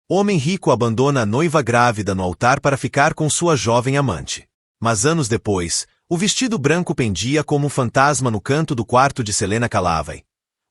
Homem rico abandona a noiva grávida no altar para ficar com sua jovem amante. Mas anos depois, o vestido branco pendia como um fantasma no canto do quarto de Selena Calavai.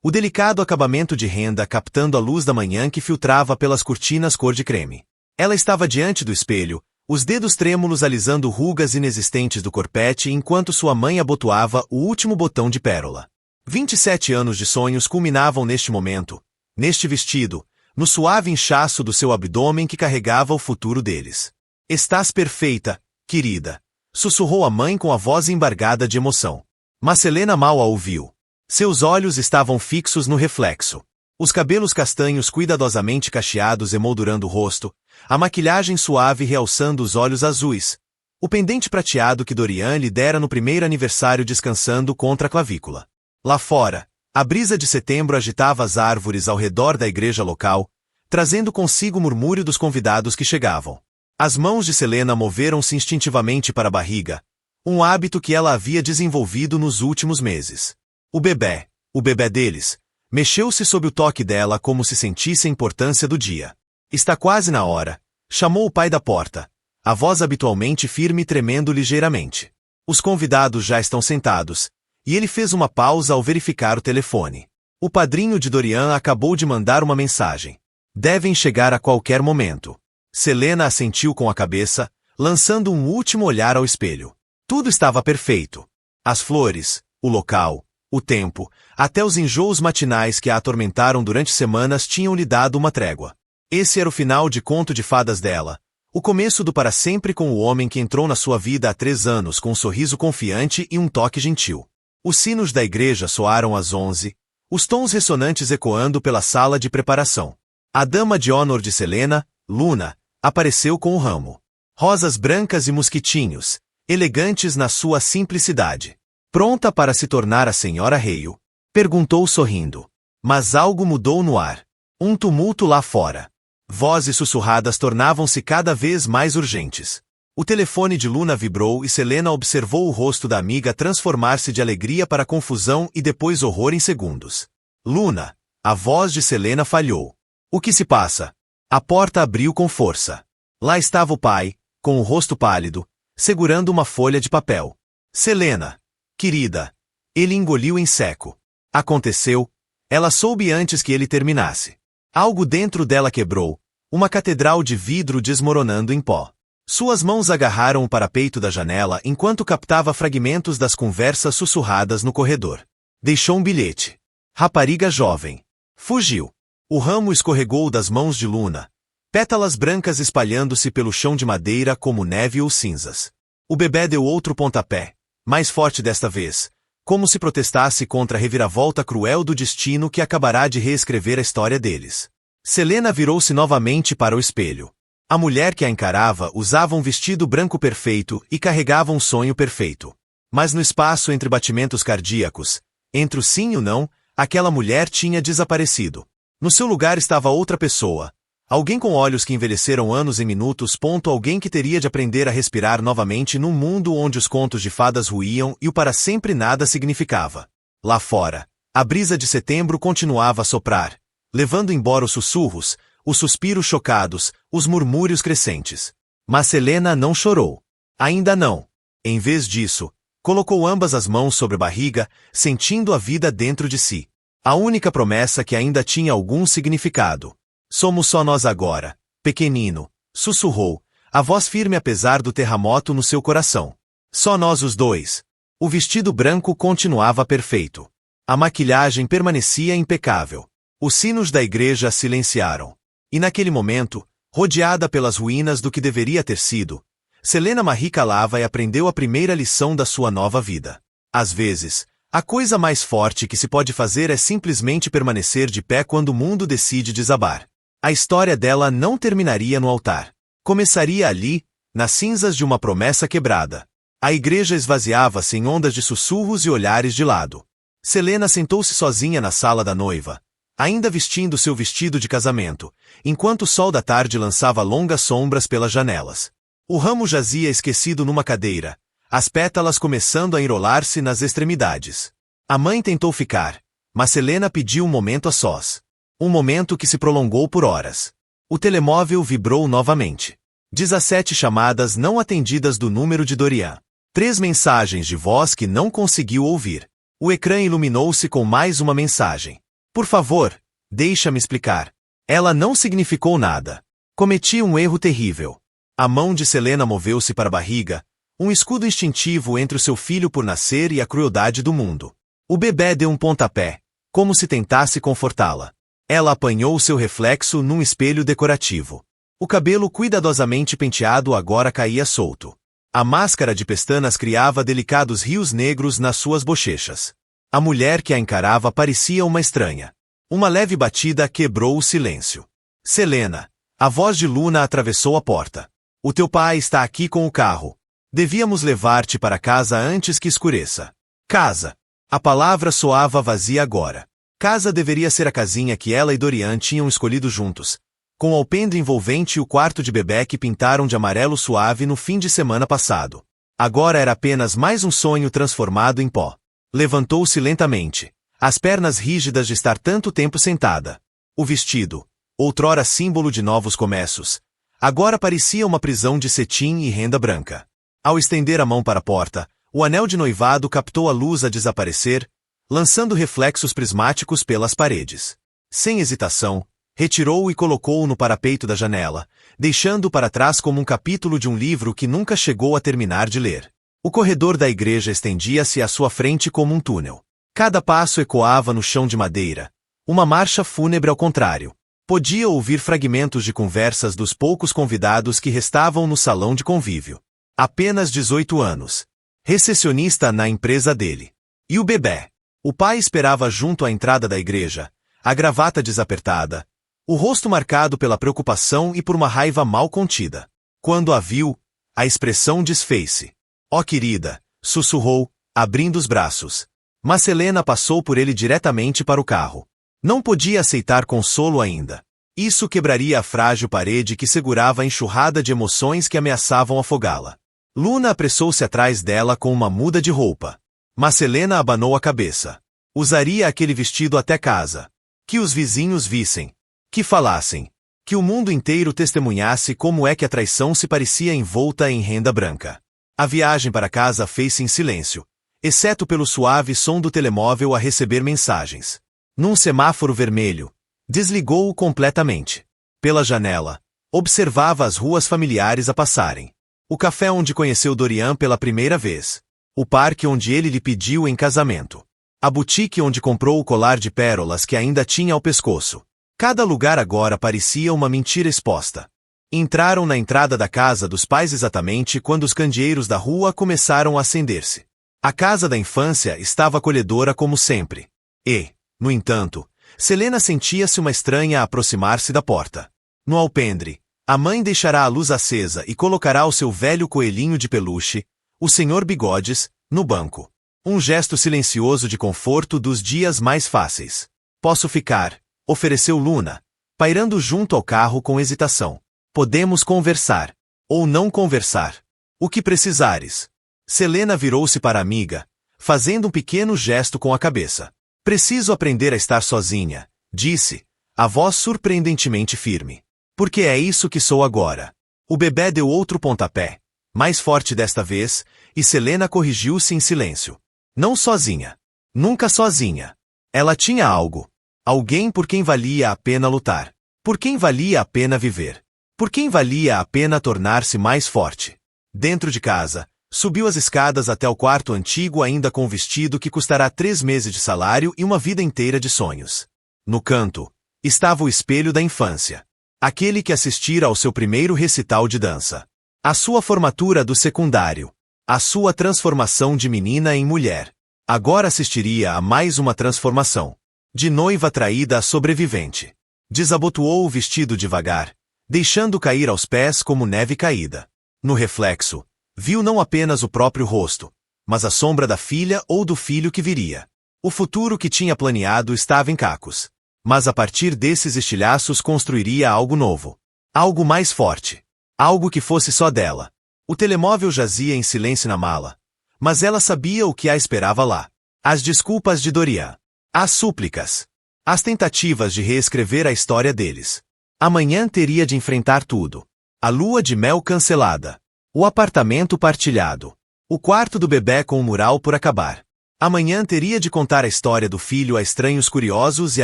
O delicado acabamento de renda captando a luz da manhã que filtrava pelas cortinas cor de creme. Ela estava diante do espelho, os dedos trêmulos alisando rugas inexistentes do corpete enquanto sua mãe abotoava o último botão de pérola. 27 anos de sonhos culminavam neste momento, neste vestido, no suave inchaço do seu abdômen que carregava o futuro deles. Estás perfeita, querida, sussurrou a mãe com a voz embargada de emoção. Mas Selena mal a ouviu. Seus olhos estavam fixos no reflexo. Os cabelos castanhos cuidadosamente cacheados emoldurando o rosto, a maquilhagem suave realçando os olhos azuis, o pendente prateado que Dorian lhe dera no primeiro aniversário descansando contra a clavícula. Lá fora, a brisa de setembro agitava as árvores ao redor da igreja local, trazendo consigo o murmúrio dos convidados que chegavam. As mãos de Selena moveram-se instintivamente para a barriga, um hábito que ela havia desenvolvido nos últimos meses. O bebê deles, mexeu-se sob o toque dela como se sentisse a importância do dia. Está quase na hora, chamou o pai da porta, a voz habitualmente firme tremendo ligeiramente. Os convidados já estão sentados, e ele fez uma pausa ao verificar o telefone. O padrinho de Dorian acabou de mandar uma mensagem. Devem chegar a qualquer momento. Selena assentiu com a cabeça, lançando um último olhar ao espelho. Tudo estava perfeito. As flores, o local, o tempo, até os enjoos matinais que a atormentaram durante semanas tinham lhe dado uma trégua. Esse era o final de Conto de Fadas dela, o começo do para sempre com o homem que entrou na sua vida há 3 anos com um sorriso confiante e um toque gentil. Os sinos da igreja soaram às 11, os tons ressonantes ecoando pela sala de preparação. A dama de honor de Selena, Luna, apareceu com o ramo. Rosas brancas e mosquitinhos, elegantes na sua simplicidade. Pronta para se tornar a senhora Hale? Perguntou sorrindo. Mas algo mudou no ar. Um tumulto lá fora. Vozes sussurradas tornavam-se cada vez mais urgentes. O telefone de Luna vibrou e Selena observou o rosto da amiga transformar-se de alegria para confusão e depois horror em segundos. Luna, a voz de Selena falhou. O que se passa? A porta abriu com força. Lá estava o pai, com o rosto pálido, segurando uma folha de papel. Selena, querida. Ele engoliu em seco. Aconteceu. Ela soube antes que ele terminasse. Algo dentro dela quebrou, uma catedral de vidro desmoronando em pó. Suas mãos agarraram o parapeito da janela enquanto captava fragmentos das conversas sussurradas no corredor. Deixou um bilhete. Rapariga jovem. Fugiu. O ramo escorregou das mãos de Luna, pétalas brancas espalhando-se pelo chão de madeira como neve ou cinzas. O bebê deu outro pontapé, mais forte desta vez, como se protestasse contra a reviravolta cruel do destino que acabará de reescrever a história deles. Selena virou-se novamente para o espelho. A mulher que a encarava usava um vestido branco perfeito e carregava um sonho perfeito. Mas no espaço entre batimentos cardíacos, entre o sim e o não, aquela mulher tinha desaparecido. No seu lugar estava outra pessoa. Alguém com olhos que envelheceram anos em minutos. Alguém que teria de aprender a respirar novamente num mundo onde os contos de fadas ruíam e o para sempre nada significava. Lá fora, a brisa de setembro continuava a soprar, levando embora os sussurros, os suspiros chocados, os murmúrios crescentes. Mas Selena não chorou. Ainda não. Em vez disso, colocou ambas as mãos sobre a barriga, sentindo a vida dentro de si. A única promessa que ainda tinha algum significado. Somos só nós agora, pequenino, sussurrou, a voz firme apesar do terremoto no seu coração. Só nós os dois. O vestido branco continuava perfeito. A maquilhagem permanecia impecável. Os sinos da igreja silenciaram. E naquele momento, rodeada pelas ruínas do que deveria ter sido, Selena Marie Calavai aprendeu a primeira lição da sua nova vida. Às vezes, a coisa mais forte que se pode fazer é simplesmente permanecer de pé quando o mundo decide desabar. A história dela não terminaria no altar. Começaria ali, nas cinzas de uma promessa quebrada. A igreja esvaziava-se em ondas de sussurros e olhares de lado. Selena sentou-se sozinha na sala da noiva, ainda vestindo seu vestido de casamento, enquanto o sol da tarde lançava longas sombras pelas janelas. O ramo jazia esquecido numa cadeira, as pétalas começando a enrolar-se nas extremidades. A mãe tentou ficar, mas Selena pediu um momento a sós. Um momento que se prolongou por horas. O telemóvel vibrou novamente. 17 chamadas não atendidas do número de Dorian. 3 mensagens de voz que não conseguiu ouvir. O ecrã iluminou-se com mais uma mensagem. Por favor, deixa-me explicar. Ela não significou nada. Cometi um erro terrível. A mão de Selena moveu-se para a barriga, um escudo instintivo entre o seu filho por nascer e a crueldade do mundo. O bebê deu um pontapé, como se tentasse confortá-la. Ela apanhou seu reflexo num espelho decorativo. O cabelo cuidadosamente penteado agora caía solto. A máscara de pestanas criava delicados rios negros nas suas bochechas. A mulher que a encarava parecia uma estranha. Uma leve batida quebrou o silêncio. Selena. A voz de Luna atravessou a porta. O teu pai está aqui com o carro. Devíamos levar-te para casa antes que escureça. Casa. A palavra soava vazia agora. Casa deveria ser a casinha que ela e Dorian tinham escolhido juntos, com o alpendre envolvente e o quarto de bebê que pintaram de amarelo suave no fim de semana passado. Agora era apenas mais um sonho transformado em pó. Levantou-se lentamente, as pernas rígidas de estar tanto tempo sentada. O vestido, outrora símbolo de novos começos, agora parecia uma prisão de cetim e renda branca. Ao estender a mão para a porta, o anel de noivado captou a luz a desaparecer, lançando reflexos prismáticos pelas paredes. Sem hesitação, retirou-o e colocou-o no parapeito da janela, deixando-o para trás como um capítulo de um livro que nunca chegou a terminar de ler. O corredor da igreja estendia-se à sua frente como um túnel. Cada passo ecoava no chão de madeira, uma marcha fúnebre ao contrário. Podia ouvir fragmentos de conversas dos poucos convidados que restavam no salão de convívio. Apenas 18 anos. Recepcionista na empresa dele. E o bebê? O pai esperava junto à entrada da igreja, a gravata desapertada, o rosto marcado pela preocupação e por uma raiva mal contida. Quando a viu, a expressão desfez-se. Ó querida, sussurrou, abrindo os braços. Mas Selena passou por ele diretamente para o carro. Não podia aceitar consolo ainda. Isso quebraria a frágil parede que segurava a enxurrada de emoções que ameaçavam afogá-la. Luna apressou-se atrás dela com uma muda de roupa. Mas Selena abanou a cabeça. Usaria aquele vestido até casa. Que os vizinhos vissem. Que falassem. Que o mundo inteiro testemunhasse como é que a traição se parecia envolta em renda branca. A viagem para casa fez-se em silêncio, exceto pelo suave som do telemóvel a receber mensagens. Num semáforo vermelho, desligou-o completamente. Pela janela, observava as ruas familiares a passarem. O café onde conheceu Dorian pela primeira vez. O parque onde ele lhe pediu em casamento. A boutique onde comprou o colar de pérolas que ainda tinha ao pescoço. Cada lugar agora parecia uma mentira exposta. Entraram na entrada da casa dos pais exatamente quando os candeeiros da rua começaram a acender-se. A casa da infância estava acolhedora como sempre. E, no entanto, Selena sentia-se uma estranha a aproximar-se da porta. No alpendre, a mãe deixará a luz acesa e colocará o seu velho coelhinho de peluche, o Sr. Bigodes, no banco. Um gesto silencioso de conforto dos dias mais fáceis. Posso ficar, ofereceu Luna, pairando junto ao carro com hesitação. Podemos conversar. Ou não conversar. O que precisares. Selena virou-se para a amiga, fazendo um pequeno gesto com a cabeça. Preciso aprender a estar sozinha, disse, a voz surpreendentemente firme. Porque é isso que sou agora. O bebê deu outro pontapé, mais forte desta vez, e Selena corrigiu-se em silêncio. Não sozinha. Nunca sozinha. Ela tinha algo. Alguém por quem valia a pena lutar. Por quem valia a pena viver. Por quem valia a pena tornar-se mais forte. Dentro de casa, subiu as escadas até o quarto antigo ainda com um vestido que custará 3 meses de salário e uma vida inteira de sonhos. No canto, estava o espelho da infância. Aquele que assistira ao seu primeiro recital de dança. A sua formatura do secundário. A sua transformação de menina em mulher. Agora assistiria a mais uma transformação. De noiva traída a sobrevivente. Desabotoou o vestido devagar, deixando cair aos pés como neve caída. No reflexo, viu não apenas o próprio rosto, mas a sombra da filha ou do filho que viria. O futuro que tinha planeado estava em cacos. Mas a partir desses estilhaços construiria algo novo. Algo mais forte. Algo que fosse só dela. O telemóvel jazia em silêncio na mala. Mas ela sabia o que a esperava lá. As desculpas de Dorian. As súplicas. As tentativas de reescrever a história deles. Amanhã teria de enfrentar tudo. A lua de mel cancelada. O apartamento partilhado. O quarto do bebê com o mural por acabar. Amanhã teria de contar a história do filho a estranhos curiosos e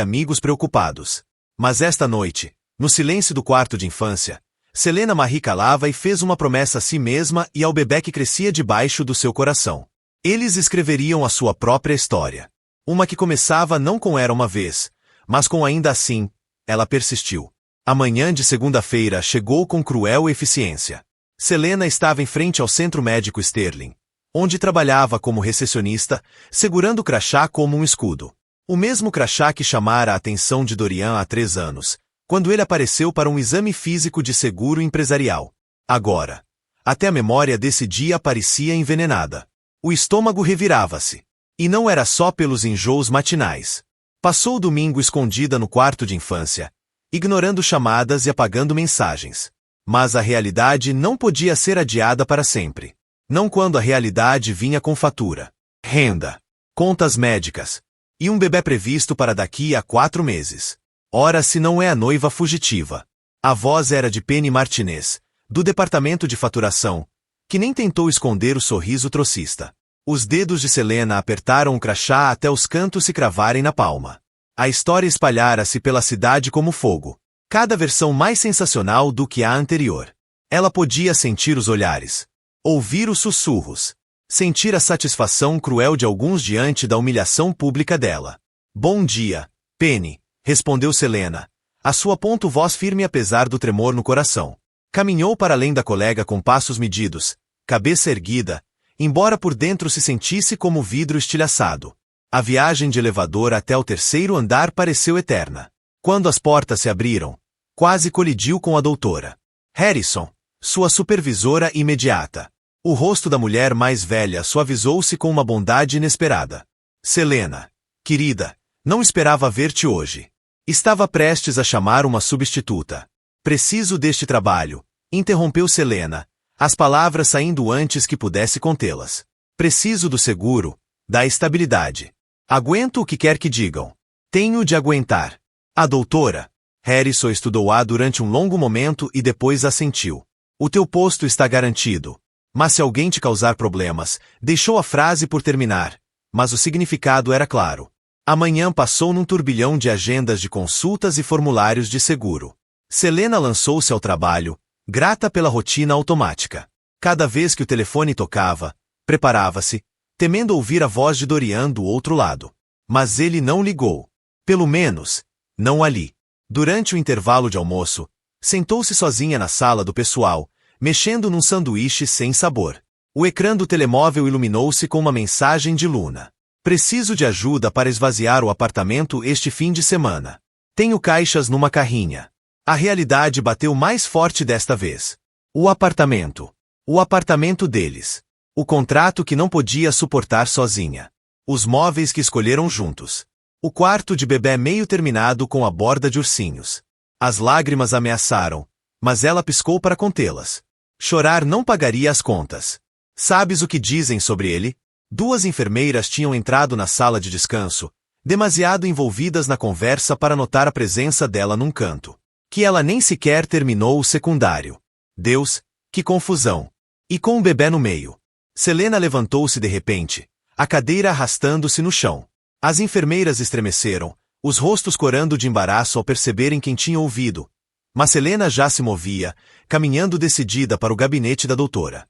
amigos preocupados. Mas esta noite, no silêncio do quarto de infância, Selena Marie calava e fez uma promessa a si mesma e ao bebê que crescia debaixo do seu coração. Eles escreveriam a sua própria história. Uma que começava não com Era uma vez, mas com Ainda assim. Ela persistiu. A manhã de segunda-feira chegou com cruel eficiência. Selena estava em frente ao Centro Médico Sterling, onde trabalhava como recepcionista, segurando o crachá como um escudo. O mesmo crachá que chamara a atenção de Dorian há 3 anos, quando ele apareceu para um exame físico de seguro empresarial. Agora, até a memória desse dia parecia envenenada. O estômago revirava-se. E não era só pelos enjoos matinais. Passou o domingo escondida no quarto de infância, ignorando chamadas e apagando mensagens. Mas a realidade não podia ser adiada para sempre. Não quando a realidade vinha com fatura, renda, contas médicas e um bebê previsto para daqui a 4 meses. Ora, se não é a noiva fugitiva. A voz era de Penny Martinez, do departamento de faturação, que nem tentou esconder o sorriso trocista. Os dedos de Selena apertaram o crachá até os cantos se cravarem na palma. A história espalhara-se pela cidade como fogo. Cada versão mais sensacional do que a anterior. Ela podia sentir os olhares, ouvir os sussurros, sentir a satisfação cruel de alguns diante da humilhação pública dela. Bom dia, Penny, respondeu Selena, a sua voz firme apesar do tremor no coração. Caminhou para além da colega com passos medidos, cabeça erguida, embora por dentro se sentisse como vidro estilhaçado. A viagem de elevador até o 3º andar pareceu eterna. Quando as portas se abriram, quase colidiu com a doutora Harrison, sua supervisora imediata. O rosto da mulher mais velha suavizou-se com uma bondade inesperada. Selena, querida, não esperava ver-te hoje. Estava prestes a chamar uma substituta. Preciso deste trabalho, interrompeu Selena, as palavras saindo antes que pudesse contê-las. Preciso do seguro, da estabilidade. Aguento o que quer que digam. Tenho de aguentar. A doutora Harrison estudou-a durante um longo momento e depois assentiu. O teu posto está garantido. Mas se alguém te causar problemas, deixou a frase por terminar. Mas o significado era claro. Amanhã passou num turbilhão de agendas de consultas e formulários de seguro. Selena lançou-se ao trabalho, grata pela rotina automática. Cada vez que o telefone tocava, preparava-se, temendo ouvir a voz de Dorian do outro lado. Mas ele não ligou. Pelo menos, não ali. Durante o intervalo de almoço, sentou-se sozinha na sala do pessoal, mexendo num sanduíche sem sabor. O ecrã do telemóvel iluminou-se com uma mensagem de Luna. Preciso de ajuda para esvaziar o apartamento este fim de semana. Tenho caixas numa carrinha. A realidade bateu mais forte desta vez. O apartamento. O apartamento deles. O contrato que não podia suportar sozinha. Os móveis que escolheram juntos. O quarto de bebê meio terminado com a borda de ursinhos. As lágrimas ameaçaram, mas ela piscou para contê-las. Chorar não pagaria as contas. Sabes o que dizem sobre ele? 2 enfermeiras tinham entrado na sala de descanso, demasiado envolvidas na conversa para notar a presença dela num canto. Que ela nem sequer terminou o secundário. Deus, que confusão! E com o bebê no meio. Selena levantou-se de repente, a cadeira arrastando-se no chão. As enfermeiras estremeceram, os rostos corando de embaraço ao perceberem quem tinha ouvido. Mas Selena já se movia, caminhando decidida para o gabinete da doutora.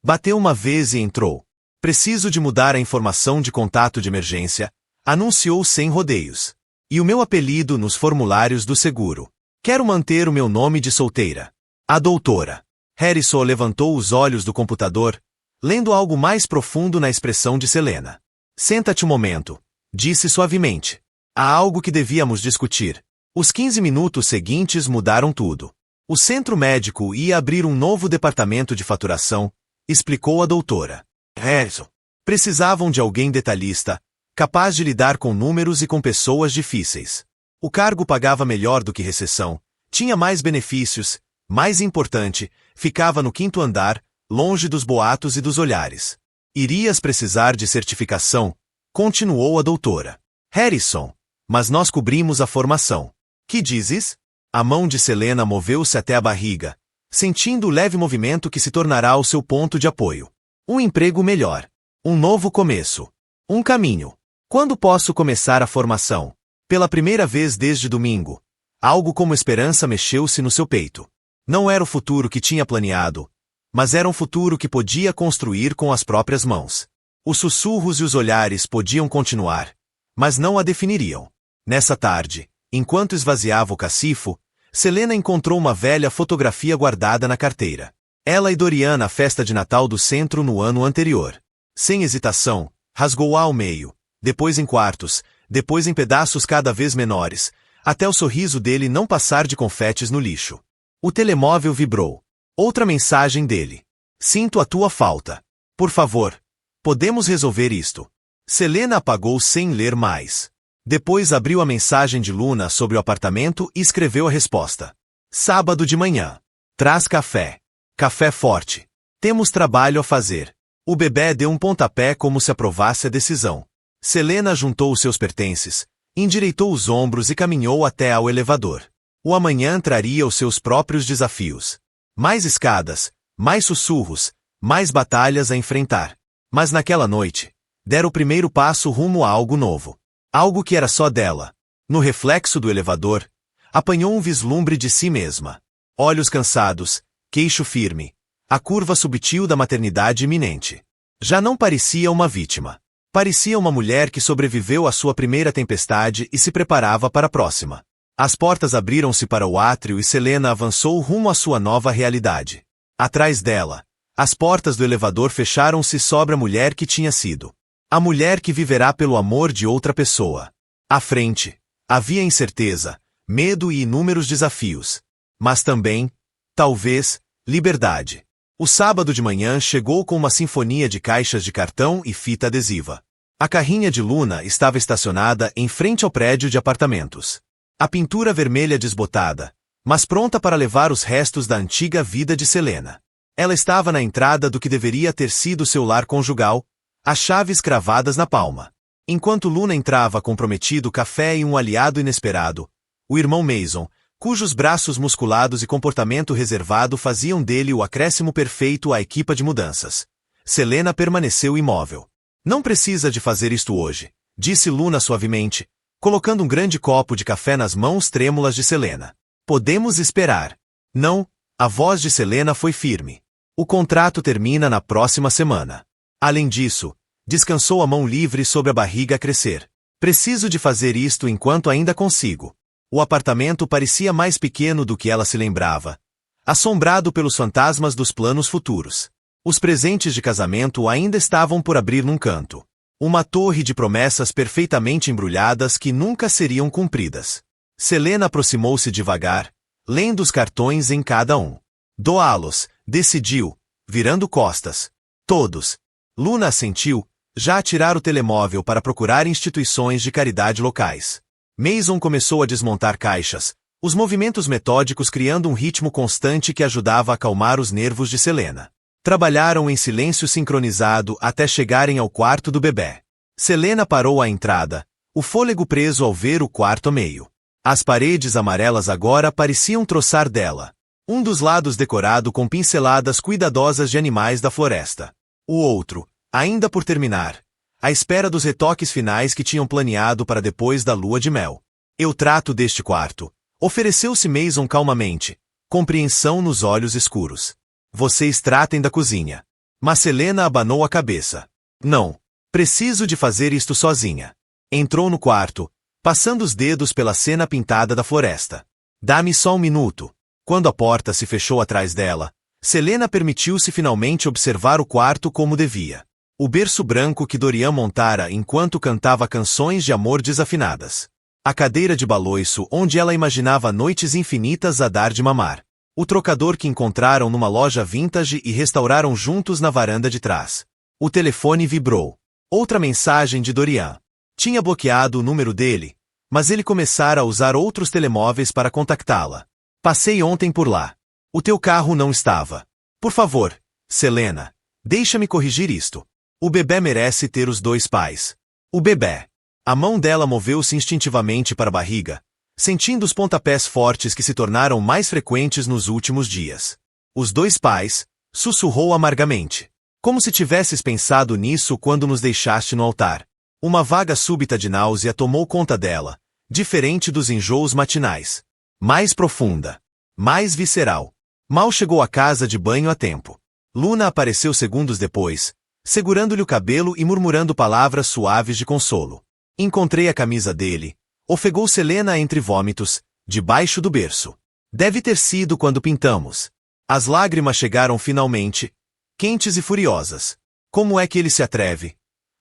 Bateu uma vez e entrou. Preciso de mudar a informação de contato de emergência, anunciou sem rodeios. E o meu apelido nos formulários do seguro. Quero manter o meu nome de solteira. A doutora Harrison levantou os olhos do computador, lendo algo mais profundo na expressão de Selena. Senta-te um momento, disse suavemente. Há algo que devíamos discutir. Os 15 minutos seguintes mudaram tudo. O centro médico ia abrir um novo departamento de faturação, explicou a doutora Harrison. Precisavam de alguém detalhista, capaz de lidar com números e com pessoas difíceis. O cargo pagava melhor do que recepção, tinha mais benefícios, mais importante, ficava no 5º andar, longe dos boatos e dos olhares. Irias precisar de certificação, continuou a doutora Harrison, mas nós cobrimos a formação. Que dizes? A mão de Selena moveu-se até a barriga, sentindo o leve movimento que se tornará o seu ponto de apoio. Um emprego melhor. Um novo começo. Um caminho. Quando posso começar a formação? Pela primeira vez desde domingo, algo como esperança mexeu-se no seu peito. Não era o futuro que tinha planeado, mas era um futuro que podia construir com as próprias mãos. Os sussurros e os olhares podiam continuar, mas não a definiriam. Nessa tarde, enquanto esvaziava o cacifo, Selena encontrou uma velha fotografia guardada na carteira. Ela e Dorian na festa de Natal do centro no ano anterior. Sem hesitação, rasgou-a ao meio, depois em quartos, depois em pedaços cada vez menores, até o sorriso dele não passar de confetes no lixo. O telemóvel vibrou. Outra mensagem dele. Sinto a tua falta. Por favor, podemos resolver isto. Selena apagou sem ler mais. Depois abriu a mensagem de Luna sobre o apartamento e escreveu a resposta. Sábado de manhã. Traz café. Café forte. Temos trabalho a fazer. O bebê deu um pontapé como se aprovasse a decisão. Selena juntou os seus pertences, endireitou os ombros e caminhou até ao elevador. O amanhã traria os seus próprios desafios. Mais escadas, mais sussurros, mais batalhas a enfrentar. Mas naquela noite, dera o primeiro passo rumo a algo novo. Algo que era só dela. No reflexo do elevador, apanhou um vislumbre de si mesma. Olhos cansados, queixo firme. A curva subtil da maternidade iminente. Já não parecia uma vítima. Parecia uma mulher que sobreviveu à sua primeira tempestade e se preparava para a próxima. As portas abriram-se para o átrio e Selena avançou rumo à sua nova realidade. Atrás dela, as portas do elevador fecharam-se sobre a mulher que tinha sido. A mulher que viverá pelo amor de outra pessoa. À frente, havia incerteza, medo e inúmeros desafios. Mas também, talvez, liberdade. O sábado de manhã chegou com uma sinfonia de caixas de cartão e fita adesiva. A carrinha de Luna estava estacionada em frente ao prédio de apartamentos. A pintura vermelha desbotada, mas pronta para levar os restos da antiga vida de Selena. Ela estava na entrada do que deveria ter sido seu lar conjugal, as chaves cravadas na palma. Enquanto Luna entrava comprometido café e um aliado inesperado, o irmão Mason, cujos braços musculados e comportamento reservado faziam dele o acréscimo perfeito à equipa de mudanças. Selena permaneceu imóvel. Não precisa de fazer isto hoje, disse Luna suavemente, colocando um grande copo de café nas mãos trêmulas de Selena. Podemos esperar. Não, a voz de Selena foi firme. O contrato termina na próxima semana. Além disso, descansou a mão livre sobre a barriga a crescer. Preciso de fazer isto enquanto ainda consigo. O apartamento parecia mais pequeno do que ela se lembrava, assombrado pelos fantasmas dos planos futuros. Os presentes de casamento ainda estavam por abrir num canto. Uma torre de promessas perfeitamente embrulhadas que nunca seriam cumpridas. Selena aproximou-se devagar, lendo os cartões em cada um. Doá-los, decidiu, virando costas. Todos. Luna assentiu, já a tirar o telemóvel para procurar instituições de caridade locais. Mason começou a desmontar caixas, os movimentos metódicos criando um ritmo constante que ajudava a acalmar os nervos de Selena. Trabalharam em silêncio sincronizado até chegarem ao quarto do bebê. Selena parou à entrada, o fôlego preso ao ver o quarto a meio. As paredes amarelas agora pareciam troçar dela. Um dos lados decorado com pinceladas cuidadosas de animais da floresta. O outro, ainda por terminar, à espera dos retoques finais que tinham planeado para depois da lua de mel. Eu trato deste quarto, ofereceu-se Mason calmamente, compreensão nos olhos escuros. Vocês tratem da cozinha. Mas Selena abanou a cabeça. Não, preciso de fazer isto sozinha. Entrou no quarto, passando os dedos pela cena pintada da floresta. Dá-me só um minuto. Quando a porta se fechou atrás dela, Selena permitiu-se finalmente observar o quarto como devia. O berço branco que Dorian montara enquanto cantava canções de amor desafinadas. A cadeira de baloiço onde ela imaginava noites infinitas a dar de mamar. O trocador que encontraram numa loja vintage e restauraram juntos na varanda de trás. O telefone vibrou. Outra mensagem de Dorian. Tinha bloqueado o número dele, mas ele começara a usar outros telemóveis para contactá-la. Passei ontem por lá. O teu carro não estava. Por favor, Selena, deixa-me corrigir isto. O bebê merece ter os dois pais. O bebê. A mão dela moveu-se instintivamente para a barriga, sentindo os pontapés fortes que se tornaram mais frequentes nos últimos dias. Os dois pais, sussurrou amargamente. Como se tivesses pensado nisso quando nos deixaste no altar. Uma vaga súbita de náusea tomou conta dela, diferente dos enjoos matinais. Mais profunda. Mais visceral. Mal chegou à casa de banho a tempo. Luna apareceu segundos depois, segurando-lhe o cabelo e murmurando palavras suaves de consolo. Encontrei a camisa dele. Ofegou Selena entre vômitos, debaixo do berço. Deve ter sido quando pintamos. As lágrimas chegaram finalmente, quentes e furiosas. Como é que ele se atreve?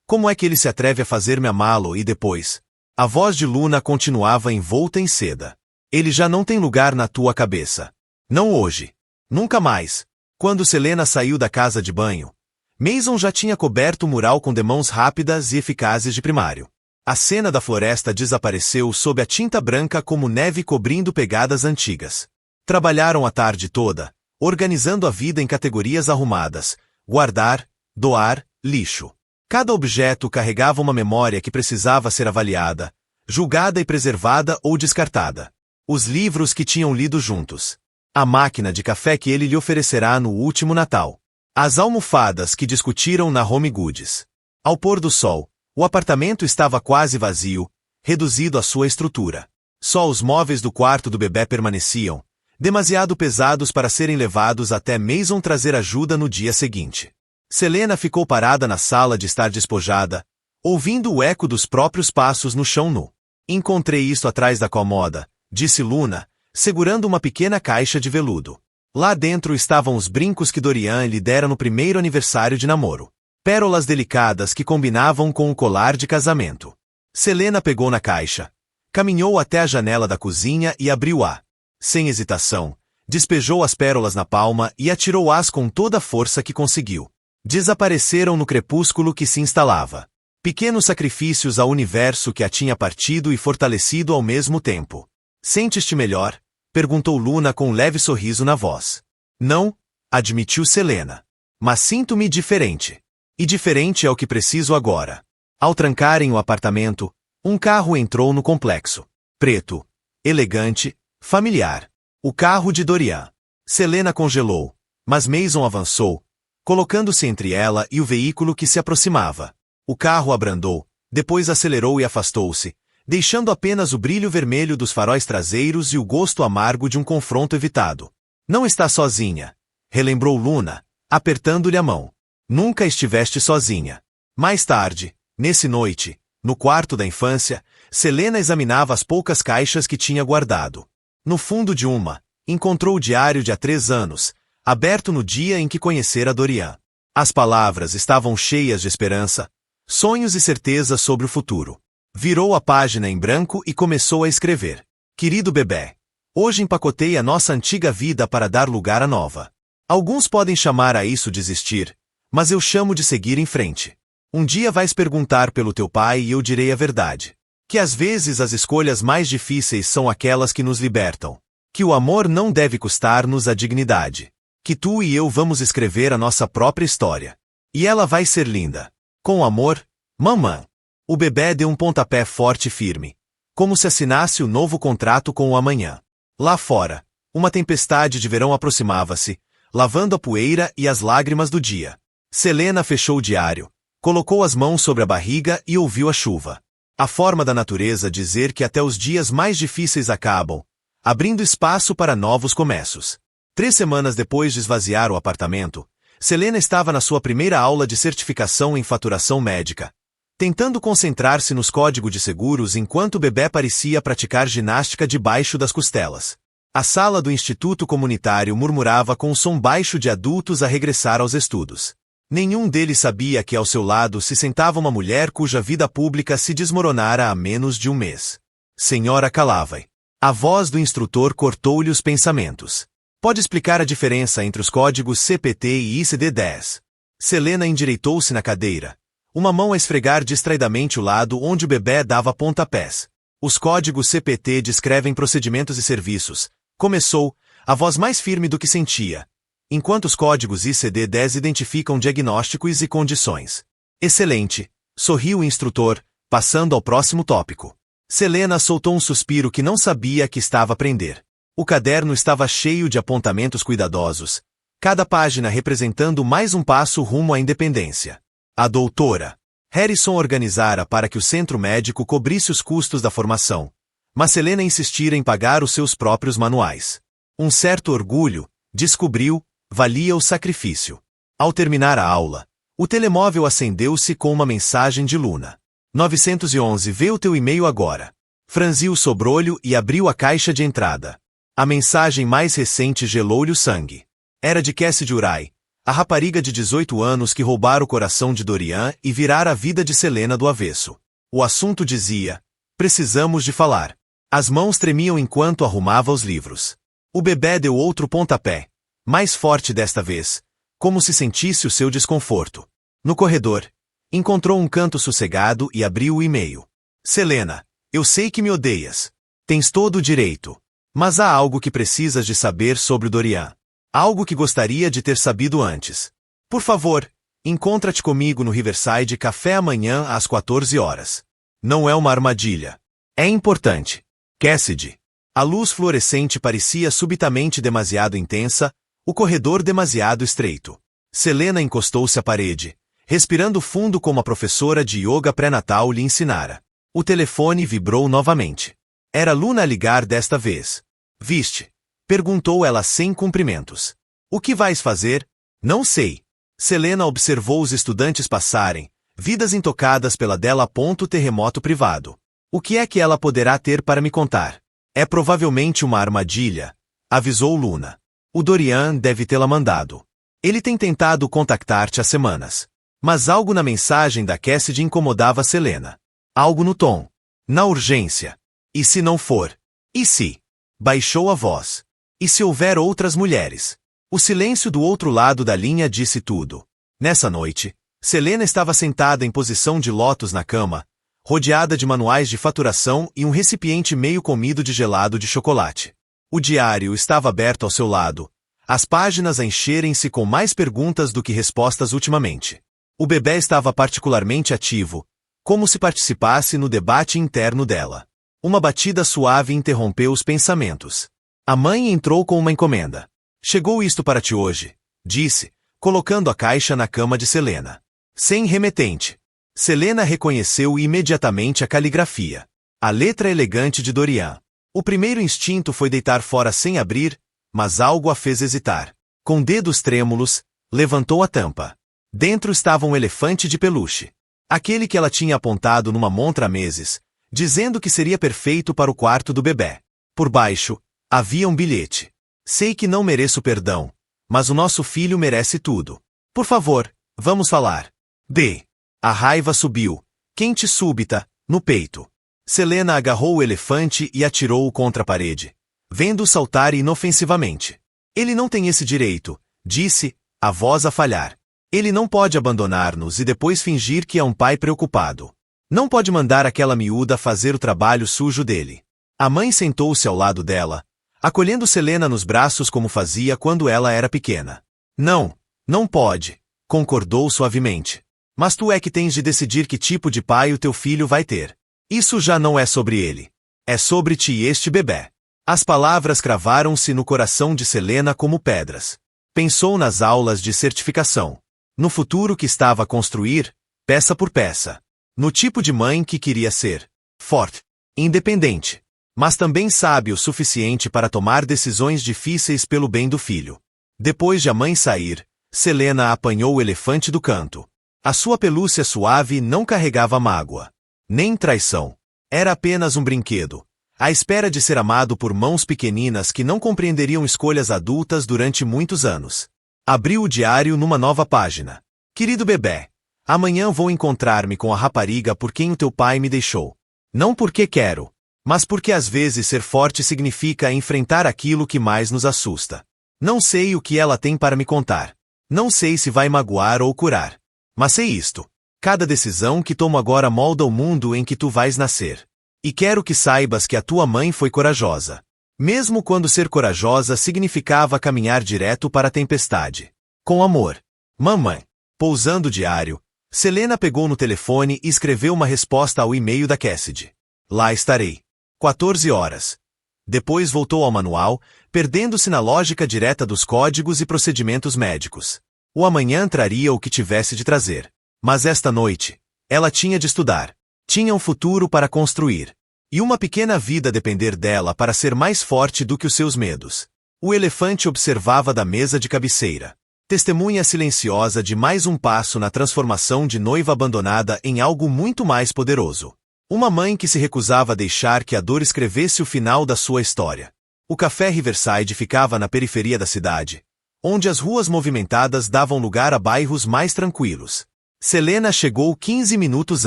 Como é que ele se atreve a fazer-me amá-lo e depois? A voz de Luna continuava envolta em seda. Ele já não tem lugar na tua cabeça. Não hoje. Nunca mais. Quando Selena saiu da casa de banho, Mason já tinha coberto o mural com demãos rápidas e eficazes de primário. A cena da floresta desapareceu sob a tinta branca como neve cobrindo pegadas antigas. Trabalharam a tarde toda, organizando a vida em categorias arrumadas: guardar, doar, lixo. Cada objeto carregava uma memória que precisava ser avaliada, julgada e preservada ou descartada. Os livros que tinham lido juntos. A máquina de café que ele lhe oferecerá no último Natal. As almofadas que discutiram na Home Goods. Ao pôr do sol, o apartamento estava quase vazio, reduzido à sua estrutura. Só os móveis do quarto do bebê permaneciam, demasiado pesados para serem levados até Mason trazer ajuda no dia seguinte. Selena ficou parada na sala de estar despojada, ouvindo o eco dos próprios passos no chão nu. Encontrei isto atrás da comoda, disse Luna, segurando uma pequena caixa de veludo. Lá dentro estavam os brincos que Dorian lhe dera no primeiro aniversário de namoro. Pérolas delicadas que combinavam com o colar de casamento. Selena pegou na caixa, caminhou até a janela da cozinha e abriu-a. Sem hesitação, despejou as pérolas na palma e atirou-as com toda a força que conseguiu. Desapareceram no crepúsculo que se instalava. Pequenos sacrifícios ao universo que a tinha partido e fortalecido ao mesmo tempo. Sentes-te melhor? Perguntou Luna com um leve sorriso na voz. Não, admitiu Selena. Mas sinto-me diferente. E diferente é o que preciso agora. Ao trancarem o apartamento, um carro entrou no complexo. Preto, elegante, familiar. O carro de Dorian. Selena congelou, mas Mason avançou, colocando-se entre ela e o veículo que se aproximava. O carro abrandou, depois acelerou e afastou-se, deixando apenas o brilho vermelho dos faróis traseiros e o gosto amargo de um confronto evitado. Não está sozinha, relembrou Luna, apertando-lhe a mão. Nunca estiveste sozinha. Mais tarde, nesse noite, no quarto da infância, Selena examinava as poucas caixas que tinha guardado. No fundo de uma, encontrou o diário de há 3 anos, aberto no dia em que conhecera Dorian. As palavras estavam cheias de esperança, sonhos e certeza sobre o futuro. Virou a página em branco e começou a escrever. Querido bebê, hoje empacotei a nossa antiga vida para dar lugar à nova. Alguns podem chamar a isso desistir, mas eu chamo de seguir em frente. Um dia vais perguntar pelo teu pai e eu direi a verdade. Que às vezes as escolhas mais difíceis são aquelas que nos libertam. Que o amor não deve custar-nos a dignidade. Que tu e eu vamos escrever a nossa própria história. E ela vai ser linda. Com amor, mamã. O bebê deu um pontapé forte e firme, como se assinasse o novo contrato com o amanhã. Lá fora, uma tempestade de verão aproximava-se, lavando a poeira e as lágrimas do dia. Selena fechou o diário, colocou as mãos sobre a barriga e ouviu a chuva. A forma da natureza dizer que até os dias mais difíceis acabam, abrindo espaço para novos começos. 3 semanas depois de esvaziar o apartamento, Selena estava na sua primeira aula de certificação em faturação médica, tentando concentrar-se nos códigos de seguros enquanto o bebê parecia praticar ginástica debaixo das costelas. A sala do instituto comunitário murmurava com o som baixo de adultos a regressar aos estudos. Nenhum deles sabia que ao seu lado se sentava uma mulher cuja vida pública se desmoronara há menos de um mês. Senhora Calavai. A voz do instrutor cortou-lhe os pensamentos. Pode explicar a diferença entre os códigos CPT e ICD-10. Selena endireitou-se na cadeira, uma mão a esfregar distraidamente o lado onde o bebê dava pontapés. Os códigos CPT descrevem procedimentos e serviços. Começou, a voz mais firme do que sentia, enquanto os códigos ICD-10 identificam diagnósticos e condições. Excelente, sorriu o instrutor, passando ao próximo tópico. Selena soltou um suspiro que não sabia que estava a prender. O caderno estava cheio de apontamentos cuidadosos, cada página representando mais um passo rumo à independência. A doutora Harrison organizara para que o centro médico cobrisse os custos da formação, mas Selena insistira em pagar os seus próprios manuais. Um certo orgulho, descobriu, valia o sacrifício. Ao terminar a aula, o telemóvel acendeu-se com uma mensagem de Luna. 911, vê o teu e-mail agora. Franziu o sobrolho e abriu a caixa de entrada. A mensagem mais recente gelou-lhe o sangue. Era de Cassidy Urai, a rapariga de 18 anos que roubara o coração de Dorian e virara a vida de Selena do avesso. O assunto dizia: precisamos de falar. As mãos tremiam enquanto arrumava os livros. O bebê deu outro pontapé, mais forte desta vez, como se sentisse o seu desconforto. No corredor, encontrou um canto sossegado e abriu o e-mail. Selena, eu sei que me odeias. Tens todo o direito. Mas há algo que precisas de saber sobre o Dorian. Algo que gostaria de ter sabido antes. Por favor, encontra-te comigo no Riverside Café amanhã às 14 horas. Não é uma armadilha. É importante. Cassidy. A luz fluorescente parecia subitamente demasiado intensa, o corredor demasiado estreito. Selena encostou-se à parede, respirando fundo como a professora de yoga pré-natal lhe ensinara. O telefone vibrou novamente. Era Luna a ligar desta vez. Viste? Perguntou ela sem cumprimentos. O que vais fazer? Não sei. Selena observou os estudantes passarem, vidas intocadas pela dela. Terremoto privado. O que é que ela poderá ter para me contar? É provavelmente uma armadilha, avisou Luna. O Dorian deve tê-la mandado. Ele tem tentado contactar-te há semanas. Mas algo na mensagem da Cassidy incomodava Selena. Algo no tom. Na urgência. E se não for? E se? Baixou a voz. E se houver outras mulheres? O silêncio do outro lado da linha disse tudo. Nessa noite, Selena estava sentada em posição de lótus na cama, rodeada de manuais de faturação e um recipiente meio comido de gelado de chocolate. O diário estava aberto ao seu lado, as páginas a encherem-se com mais perguntas do que respostas ultimamente. O bebê estava particularmente ativo, como se participasse no debate interno dela. Uma batida suave interrompeu os pensamentos. A mãe entrou com uma encomenda. Chegou isto para ti hoje, disse, colocando a caixa na cama de Selena. Sem remetente. Selena reconheceu imediatamente a caligrafia. A letra elegante de Dorian. O primeiro instinto foi deitar fora sem abrir, mas algo a fez hesitar. Com dedos trêmulos, levantou a tampa. Dentro estava um elefante de peluche. Aquele que ela tinha apontado numa montra há meses, dizendo que seria perfeito para o quarto do bebê. Por baixo, havia um bilhete. Sei que não mereço perdão, mas o nosso filho merece tudo. Por favor, vamos falar. D. A raiva subiu, quente súbita, no peito. Selena agarrou o elefante e atirou-o contra a parede, vendo-o saltar inofensivamente. Ele não tem esse direito, disse, a voz a falhar. Ele não pode abandonar-nos e depois fingir que é um pai preocupado. Não pode mandar aquela miúda fazer o trabalho sujo dele. A mãe sentou-se ao lado dela, acolhendo Selena nos braços como fazia quando ela era pequena. Não, não pode, concordou suavemente. Mas tu é que tens de decidir que tipo de pai o teu filho vai ter. Isso já não é sobre ele. É sobre ti e este bebê. As palavras cravaram-se no coração de Selena como pedras. Pensou nas aulas de certificação. No futuro que estava a construir, peça por peça. No tipo de mãe que queria ser. Forte. Independente. Mas também sábio o suficiente para tomar decisões difíceis pelo bem do filho. Depois de a mãe sair, Selena apanhou o elefante do canto. A sua pelúcia suave não carregava mágoa. Nem traição. Era apenas um brinquedo, à espera de ser amado por mãos pequeninas que não compreenderiam escolhas adultas durante muitos anos. Abriu o diário numa nova página. Querido bebê, amanhã vou encontrar-me com a rapariga por quem o teu pai me deixou. Não porque quero, mas porque às vezes ser forte significa enfrentar aquilo que mais nos assusta. Não sei o que ela tem para me contar. Não sei se vai magoar ou curar. Mas sei isto. Cada decisão que tomo agora molda o mundo em que tu vais nascer. E quero que saibas que a tua mãe foi corajosa. Mesmo quando ser corajosa significava caminhar direto para a tempestade. Com amor. Mamãe. Pousando o diário, Selena pegou no telefone e escreveu uma resposta ao e-mail da Cassidy. Lá estarei. 14 horas. Depois voltou ao manual, perdendo-se na lógica direta dos códigos e procedimentos médicos. O amanhã traria o que tivesse de trazer. Mas esta noite, ela tinha de estudar. Tinha um futuro para construir. E uma pequena vida a depender dela para ser mais forte do que os seus medos. O elefante observava da mesa de cabeceira. Testemunha silenciosa de mais um passo na transformação de noiva abandonada em algo muito mais poderoso. Uma mãe que se recusava a deixar que a dor escrevesse o final da sua história. O café Riverside ficava na periferia da cidade, onde as ruas movimentadas davam lugar a bairros mais tranquilos. Selena chegou 15 minutos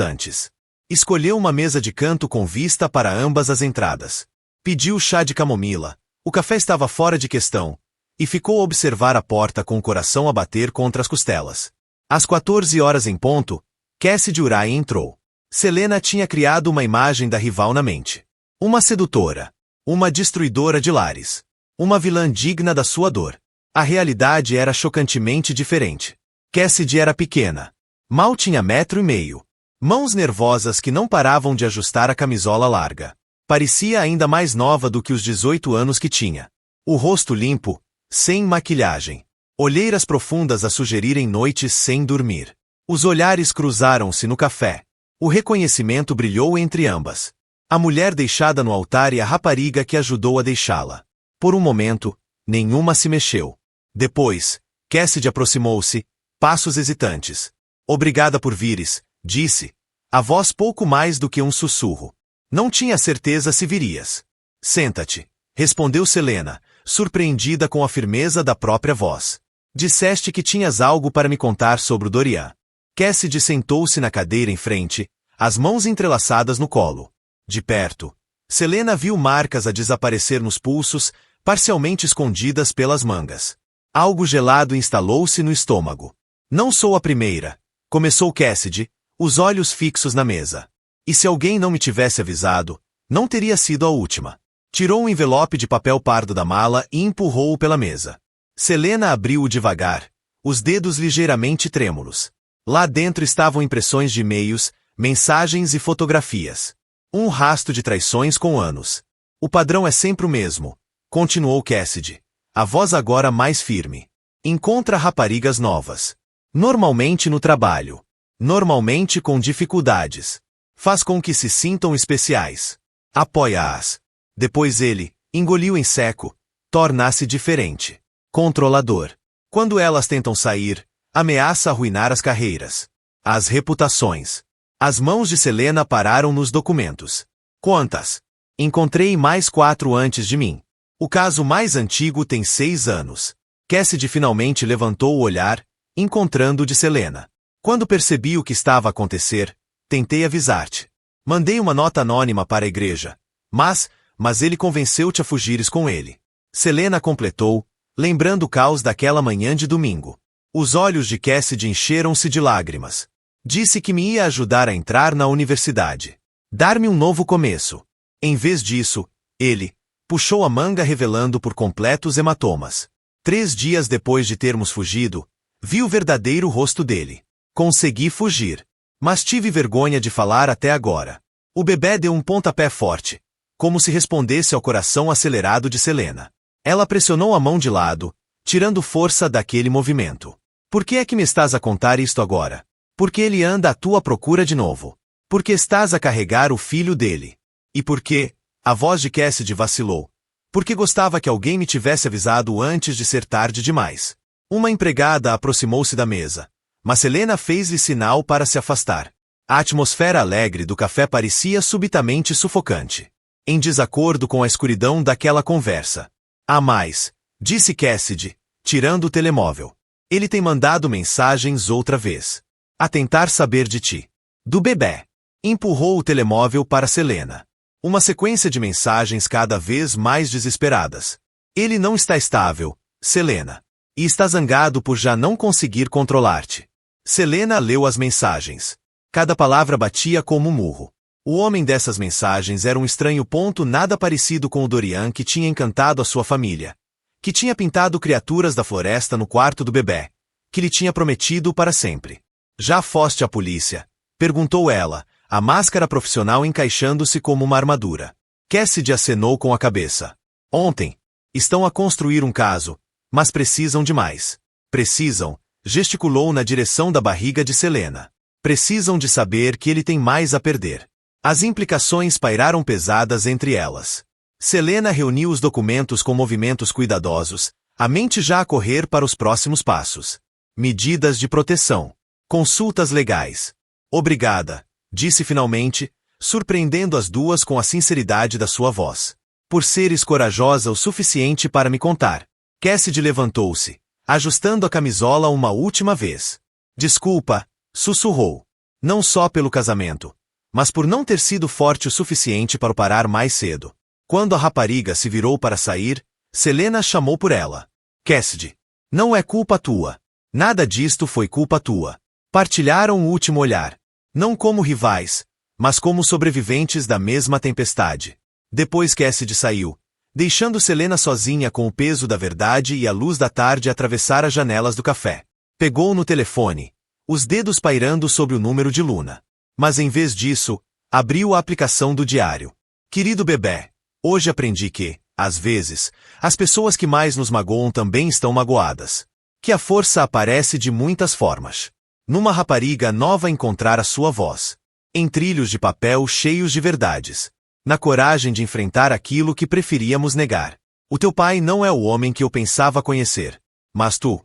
antes. Escolheu uma mesa de canto com vista para ambas as entradas. Pediu chá de camomila. O café estava fora de questão, e ficou a observar a porta com o coração a bater contra as costelas. Às 14 horas em ponto, Cassidy Uriah entrou. Selena tinha criado uma imagem da rival na mente. Uma sedutora. Uma destruidora de lares. Uma vilã digna da sua dor. A realidade era chocantemente diferente. Cassidy era pequena. Mal tinha 1,5 metros. Mãos nervosas que não paravam de ajustar a camisola larga. Parecia ainda mais nova do que os 18 anos que tinha. O rosto limpo, sem maquilhagem. Olheiras profundas a sugerirem noites sem dormir. Os olhares cruzaram-se no café. O reconhecimento brilhou entre ambas. A mulher deixada no altar e a rapariga que ajudou a deixá-la. Por um momento, nenhuma se mexeu. Depois, Cassidy aproximou-se, passos hesitantes. Obrigada por vires, disse. A voz pouco mais do que um sussurro. Não tinha certeza se virias. Senta-te, respondeu Selena, surpreendida com a firmeza da própria voz. Disseste que tinhas algo para me contar sobre o Dorian. Cassidy sentou-se na cadeira em frente, as mãos entrelaçadas no colo. De perto, Selena viu marcas a desaparecer nos pulsos, parcialmente escondidas pelas mangas. Algo gelado instalou-se no estômago. Não sou a primeira, começou Cassidy, os olhos fixos na mesa. E se alguém não me tivesse avisado, não teria sido a última. Tirou um envelope de papel pardo da mala e empurrou-o pela mesa. Selena abriu-o devagar, os dedos ligeiramente trêmulos. Lá dentro estavam impressões de e-mails, mensagens e fotografias. Um rastro de traições com anos. O padrão é sempre o mesmo, continuou Cassidy. A voz agora mais firme. Encontra raparigas novas. Normalmente no trabalho. Normalmente com dificuldades. Faz com que se sintam especiais. Apoia-as. Depois ele, engoliu em seco, torna-se diferente. Controlador. Quando elas tentam sair, ameaça arruinar as carreiras. As reputações. As mãos de Selena pararam nos documentos. Quantas? Encontrei mais 4 antes de mim. O caso mais antigo tem 6 anos. Cassidy finalmente levantou o olhar, encontrando o de Selena. Quando percebi o que estava a acontecer, tentei avisar-te. Mandei uma nota anônima para a igreja. Mas ele convenceu-te a fugires com ele. Selena completou, lembrando o caos daquela manhã de domingo. Os olhos de Cassidy encheram-se de lágrimas. Disse que me ia ajudar a entrar na universidade. Dar-me um novo começo. Em vez disso, ele puxou a manga revelando por completo os hematomas. 3 dias depois de termos fugido, vi o verdadeiro rosto dele. Consegui fugir. Mas tive vergonha de falar até agora. O bebê deu um pontapé forte, como se respondesse ao coração acelerado de Selena. Ela pressionou a mão de lado, tirando força daquele movimento. Por que é que me estás a contar isto agora? Porque ele anda à tua procura de novo. Porque estás a carregar o filho dele. E por quê? A voz de Cassidy vacilou. Porque gostava que alguém me tivesse avisado antes de ser tarde demais. Uma empregada aproximou-se da mesa, mas Selena fez-lhe sinal para se afastar. A atmosfera alegre do café parecia subitamente sufocante. Em desacordo com a escuridão daquela conversa. Há mais, disse Cassidy, tirando o telemóvel. Ele tem mandado mensagens outra vez. A tentar saber de ti. Do bebê. Empurrou o telemóvel para Selena. Uma sequência de mensagens cada vez mais desesperadas. Ele não está estável, Selena. E está zangado por já não conseguir controlar-te. Selena leu as mensagens. Cada palavra batia como um murro. O homem dessas mensagens era um estranho ponto nada parecido com o Dorian que tinha encantado a sua família. Que tinha pintado criaturas da floresta no quarto do bebê. Que lhe tinha prometido para sempre. Já foste à polícia? Perguntou ela, a máscara profissional encaixando-se como uma armadura. Cassidy acenou com a cabeça. Ontem. Estão a construir um caso, mas precisam de mais. Precisam, gesticulou na direção da barriga de Selena. Precisam de saber que ele tem mais a perder. As implicações pairaram pesadas entre elas. Selena reuniu os documentos com movimentos cuidadosos, a mente já a correr para os próximos passos. Medidas de proteção. Consultas legais. Obrigada, disse finalmente, surpreendendo as duas com a sinceridade da sua voz. Por seres corajosa o suficiente para me contar. Cassidy levantou-se, ajustando a camisola uma última vez. Desculpa, sussurrou. Não só pelo casamento, mas por não ter sido forte o suficiente para parar mais cedo. Quando a rapariga se virou para sair, Selena chamou por ela. Cassidy. Não é culpa tua. Nada disto foi culpa tua. Partilharam o último olhar. Não como rivais, mas como sobreviventes da mesma tempestade. Depois Cassidy saiu, deixando Selena sozinha com o peso da verdade e a luz da tarde atravessar as janelas do café. Pegou no telefone, os dedos pairando sobre o número de Luna. Mas em vez disso, abriu a aplicação do diário. Querido bebê, hoje aprendi que, às vezes, as pessoas que mais nos magoam também estão magoadas. Que a força aparece de muitas formas. Numa rapariga nova encontrar a sua voz. Em trilhos de papel cheios de verdades. Na coragem de enfrentar aquilo que preferíamos negar. O teu pai não é o homem que eu pensava conhecer. Mas tu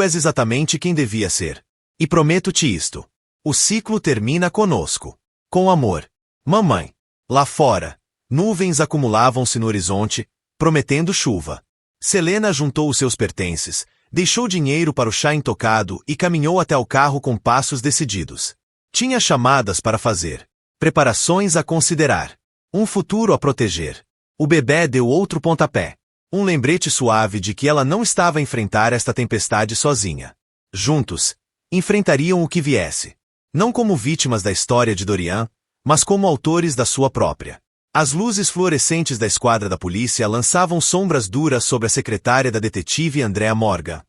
és exatamente quem devia ser. E prometo-te isto. O ciclo termina conosco. Com amor. Mamãe. Lá fora, nuvens acumulavam-se no horizonte, prometendo chuva. Selena juntou os seus pertences, deixou dinheiro para o chá intocado e caminhou até o carro com passos decididos. Tinha chamadas para fazer. Preparações a considerar. Um futuro a proteger. O bebê deu outro pontapé. Um lembrete suave de que ela não estava a enfrentar esta tempestade sozinha. Juntos, enfrentariam o que viesse. Não como vítimas da história de Dorian, mas como autores da sua própria. As luzes fluorescentes da esquadra da polícia lançavam sombras duras sobre a secretária da detetive Andrea Morgan,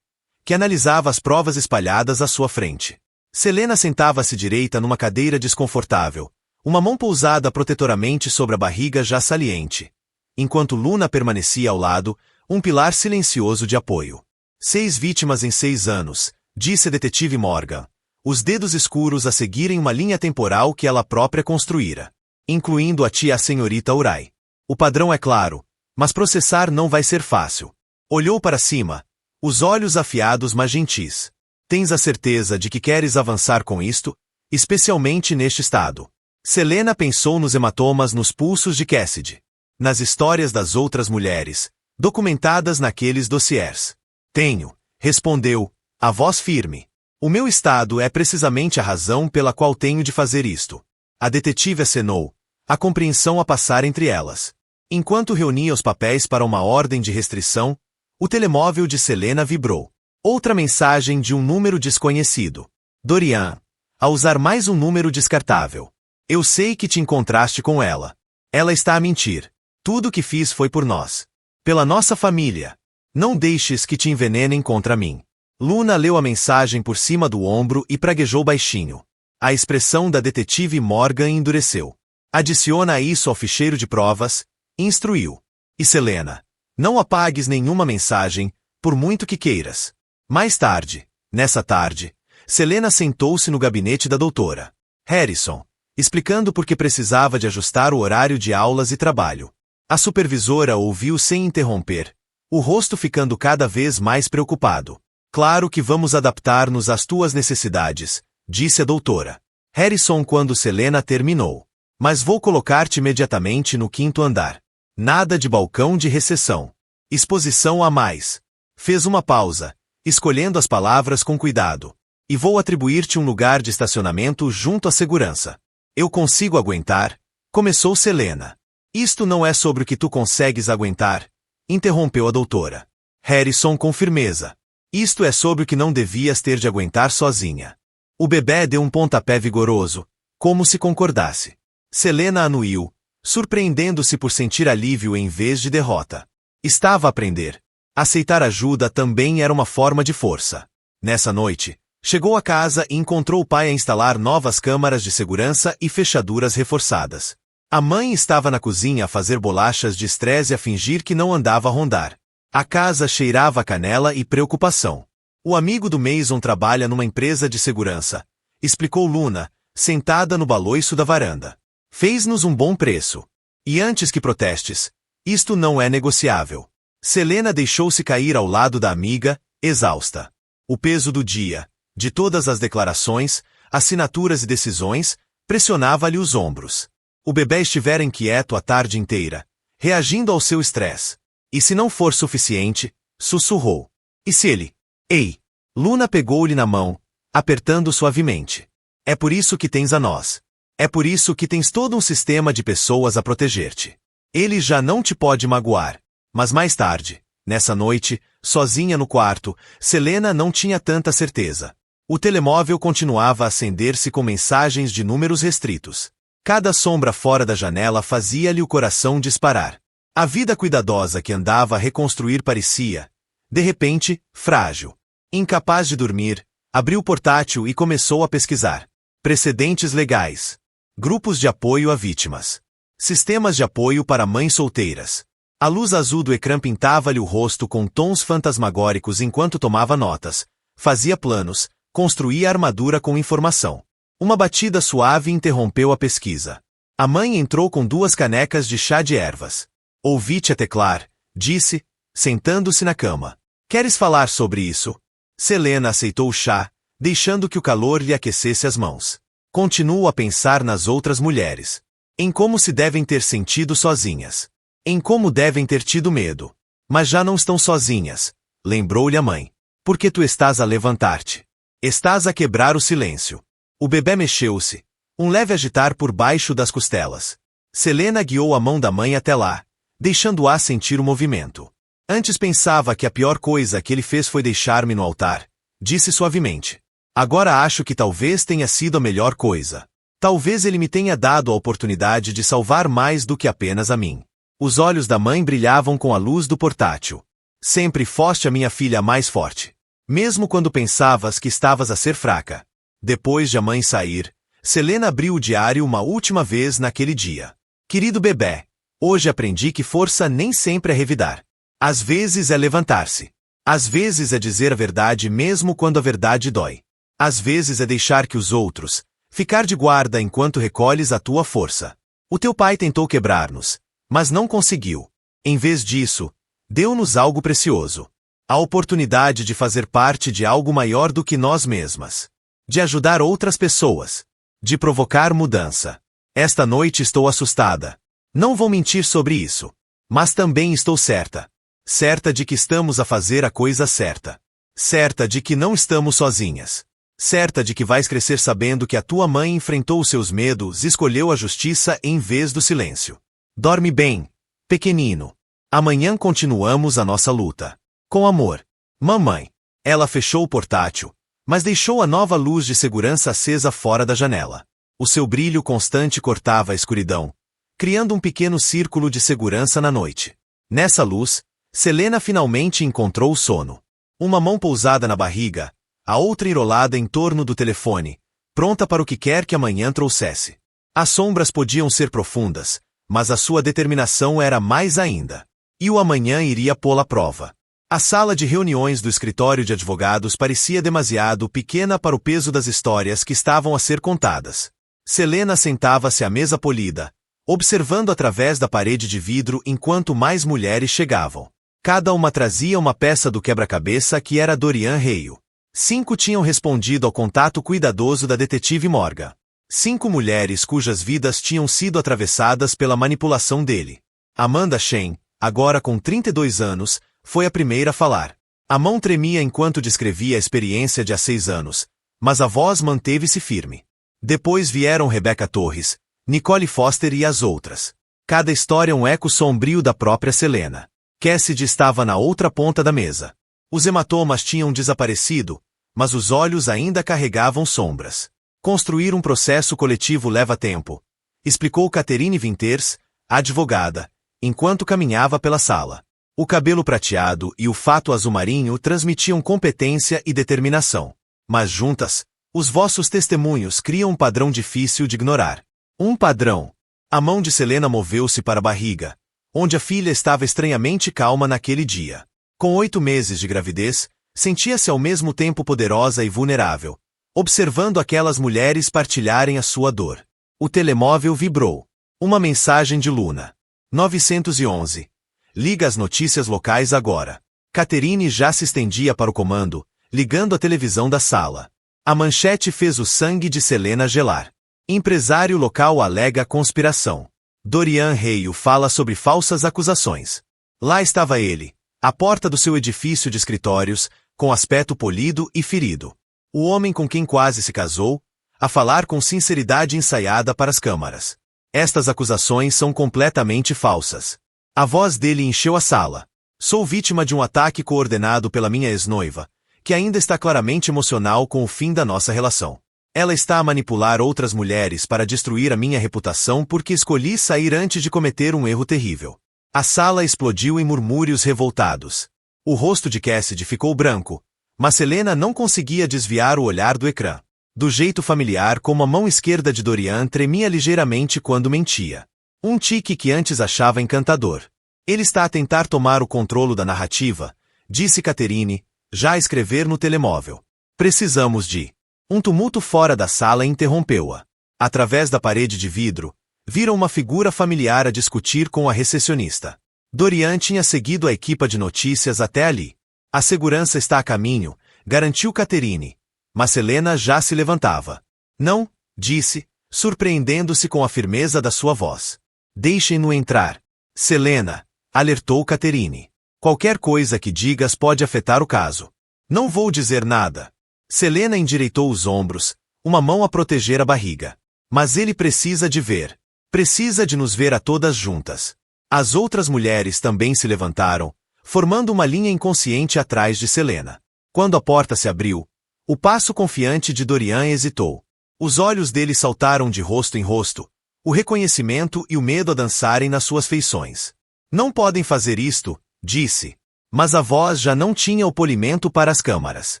que analisava as provas espalhadas à sua frente. Selena sentava-se direita numa cadeira desconfortável, uma mão pousada protetoramente sobre a barriga já saliente, enquanto Luna permanecia ao lado, um pilar silencioso de apoio. 6 vítimas em 6 anos, disse a detetive Morgan, os dedos escuros a seguirem uma linha temporal que ela própria construíra, incluindo a tia senhorita Urai. O padrão é claro, mas processar não vai ser fácil. Olhou para cima, os olhos afiados mas gentis. Tens a certeza de que queres avançar com isto, especialmente neste estado? Selena pensou nos hematomas nos pulsos de Cassidy. Nas histórias das outras mulheres, documentadas naqueles dossiês. Tenho, respondeu, a voz firme. O meu estado é precisamente a razão pela qual tenho de fazer isto. A detetive acenou, a compreensão a passar entre elas. Enquanto reunia os papéis para uma ordem de restrição, o telemóvel de Selena vibrou. Outra mensagem de um número desconhecido. Dorian. A usar mais um número descartável. Eu sei que te encontraste com ela. Ela está a mentir. Tudo o que fiz foi por nós. Pela nossa família. Não deixes que te envenenem contra mim. Luna leu a mensagem por cima do ombro e praguejou baixinho. A expressão da detetive Morgan endureceu. Adiciona isso ao ficheiro de provas, instruiu. E Selena, não apagues nenhuma mensagem, por muito que queiras. Mais tarde, nessa tarde, Selena sentou-se no gabinete da doutora Harrison, explicando por que precisava de ajustar o horário de aulas e trabalho. A supervisora ouviu sem interromper, o rosto ficando cada vez mais preocupado. Claro que vamos adaptar-nos às tuas necessidades, disse a doutora Harrison quando Selena terminou. Mas vou colocar-te imediatamente no 5º andar. Nada de balcão de recepção. Exposição a mais. Fez uma pausa, escolhendo as palavras com cuidado. E vou atribuir-te um lugar de estacionamento junto à segurança. Eu consigo aguentar? Começou Selena. Isto não é sobre o que tu consegues aguentar, interrompeu a doutora Harrison com firmeza. Isto é sobre o que não devias ter de aguentar sozinha. O bebê deu um pontapé vigoroso, como se concordasse. Selena anuiu, surpreendendo-se por sentir alívio em vez de derrota. Estava a aprender. Aceitar ajuda também era uma forma de força. Nessa noite, Chegou à casa e encontrou o pai a instalar novas câmaras de segurança e fechaduras reforçadas. A mãe estava na cozinha a fazer bolachas de estresse e a fingir que não andava a rondar. A casa cheirava a canela e preocupação. O amigo do Mason trabalha numa empresa de segurança, explicou Luna, sentada no baloiço da varanda. Fez-nos um bom preço. E antes que protestes, isto não é negociável. Selena deixou-se cair ao lado da amiga, exausta. O peso do dia, de todas as declarações, assinaturas e decisões, pressionava-lhe os ombros. O bebê estivera inquieto a tarde inteira, reagindo ao seu estresse. E se não for suficiente, sussurrou. E se ele? Ei! Luna pegou-lhe na mão, apertando suavemente. É por isso que tens a nós. É por isso que tens todo um sistema de pessoas a proteger-te. Ele já não te pode magoar. Mas mais tarde, nessa noite, sozinha no quarto, Selena não tinha tanta certeza. O telemóvel continuava a acender-se com mensagens de números restritos. Cada sombra fora da janela fazia-lhe o coração disparar. A vida cuidadosa que andava a reconstruir parecia, de repente, frágil. Incapaz de dormir, abriu o portátil e começou a pesquisar. Precedentes legais. Grupos de apoio a vítimas. Sistemas de apoio para mães solteiras. A luz azul do ecrã pintava-lhe o rosto com tons fantasmagóricos enquanto tomava notas, fazia planos, construía armadura com informação. Uma batida suave interrompeu a pesquisa. A mãe entrou com 2 canecas de chá de ervas. Ouvi-te a teclar, disse, sentando-se na cama. Queres falar sobre isso? Selena aceitou o chá, deixando que o calor lhe aquecesse as mãos. Continuou a pensar nas outras mulheres. Em como se devem ter sentido sozinhas. Em como devem ter tido medo. Mas já não estão sozinhas, lembrou-lhe a mãe. Porque tu estás a levantar-te. Estás a quebrar o silêncio. O bebê mexeu-se, um leve agitar por baixo das costelas. Selena guiou a mão da mãe até lá, deixando-a sentir o movimento. Antes pensava que a pior coisa que ele fez foi deixar-me no altar, disse suavemente. Agora acho que talvez tenha sido a melhor coisa. Talvez ele me tenha dado a oportunidade de salvar mais do que apenas a mim. Os olhos da mãe brilhavam com a luz do portátil. Sempre foste a minha filha mais forte. Mesmo quando pensavas que estavas a ser fraca. Depois de a mãe sair, Selena abriu o diário uma última vez naquele dia. Querido bebê, hoje aprendi que força nem sempre é revidar. Às vezes é levantar-se. Às vezes é dizer a verdade mesmo quando a verdade dói. Às vezes é deixar que os outros, ficar de guarda enquanto recolhes a tua força. O teu pai tentou quebrar-nos, mas não conseguiu. Em vez disso, deu-nos algo precioso. A oportunidade de fazer parte de algo maior do que nós mesmas. De ajudar outras pessoas. De provocar mudança. Esta noite estou assustada. Não vou mentir sobre isso. Mas também estou certa. Certa de que estamos a fazer a coisa certa. Certa de que não estamos sozinhas. Certa de que vais crescer sabendo que a tua mãe enfrentou os seus medos e escolheu a justiça em vez do silêncio. Dorme bem, pequenino. Amanhã continuamos a nossa luta. Com amor. Mamãe. Ela fechou o portátil, mas deixou a nova luz de segurança acesa fora da janela. O seu brilho constante cortava a escuridão, criando um pequeno círculo de segurança na noite. Nessa luz, Selena finalmente encontrou o sono. Uma mão pousada na barriga, a outra enrolada em torno do telefone, pronta para o que quer que amanhã trouxesse. As sombras podiam ser profundas, mas a sua determinação era mais ainda. E o amanhã iria pô-la à prova. A sala de reuniões do escritório de advogados parecia demasiado pequena para o peso das histórias que estavam a ser contadas. Selena sentava-se à mesa polida, observando através da parede de vidro enquanto mais mulheres chegavam. Cada uma trazia uma peça do quebra-cabeça que era Dorian Hale. 5 tinham respondido ao contato cuidadoso da detetive Morgan. 5 mulheres cujas vidas tinham sido atravessadas pela manipulação dele. Amanda Shen, agora com 32 anos, foi a primeira a falar. A mão tremia enquanto descrevia a experiência de há 6 anos, mas a voz manteve-se firme. Depois vieram Rebecca Torres, Nicole Foster e as outras. Cada história um eco sombrio da própria Selena. Cassidy estava na outra ponta da mesa. Os hematomas tinham desaparecido, mas os olhos ainda carregavam sombras. Construir um processo coletivo leva tempo, explicou Catherine Winters, advogada, enquanto caminhava pela sala. O cabelo prateado e o fato azul marinho transmitiam competência e determinação. Mas juntas, os vossos testemunhos criam um padrão difícil de ignorar. Um padrão. A mão de Selena moveu-se para a barriga, onde a filha estava estranhamente calma naquele dia. Com 8 meses de gravidez, sentia-se ao mesmo tempo poderosa e vulnerável, observando aquelas mulheres partilharem a sua dor. O telemóvel vibrou. Uma mensagem de Luna. 911. Liga as notícias locais agora. Catherine já se estendia para o comando, ligando a televisão da sala. A manchete fez o sangue de Selena gelar. Empresário local alega conspiração. Dorian Reio fala sobre falsas acusações. Lá estava ele, à porta do seu edifício de escritórios, com aspecto polido e ferido. O homem com quem quase se casou, a falar com sinceridade ensaiada para as câmaras. Estas acusações são completamente falsas. A voz dele encheu a sala. Sou vítima de um ataque coordenado pela minha ex-noiva, que ainda está claramente emocional com o fim da nossa relação. Ela está a manipular outras mulheres para destruir a minha reputação porque escolhi sair antes de cometer um erro terrível. A sala explodiu em murmúrios revoltados. O rosto de Cassidy ficou branco, mas Selena não conseguia desviar o olhar do ecrã. Do jeito familiar como a mão esquerda de Dorian tremia ligeiramente quando mentia. Um tique que antes achava encantador. Ele está a tentar tomar o controle da narrativa, disse Catherine, já a escrever no telemóvel. Precisamos de... Um tumulto fora da sala interrompeu-a. Através da parede de vidro, viram uma figura familiar a discutir com a recepcionista. Dorian tinha seguido a equipa de notícias até ali. A segurança está a caminho, garantiu Catherine. Mas Selena já se levantava. Não, disse, surpreendendo-se com a firmeza da sua voz. Deixem-no entrar. Selena, alertou Catherine. Qualquer coisa que digas pode afetar o caso. Não vou dizer nada. Selena endireitou os ombros, uma mão a proteger a barriga. Mas ele precisa de ver. Precisa de nos ver a todas juntas. As outras mulheres também se levantaram, formando uma linha inconsciente atrás de Selena. Quando a porta se abriu, o passo confiante de Dorian hesitou. Os olhos dele saltaram de rosto em rosto, o reconhecimento e o medo a dançarem nas suas feições. Não podem fazer isto, disse. Mas a voz já não tinha o polimento para as câmaras.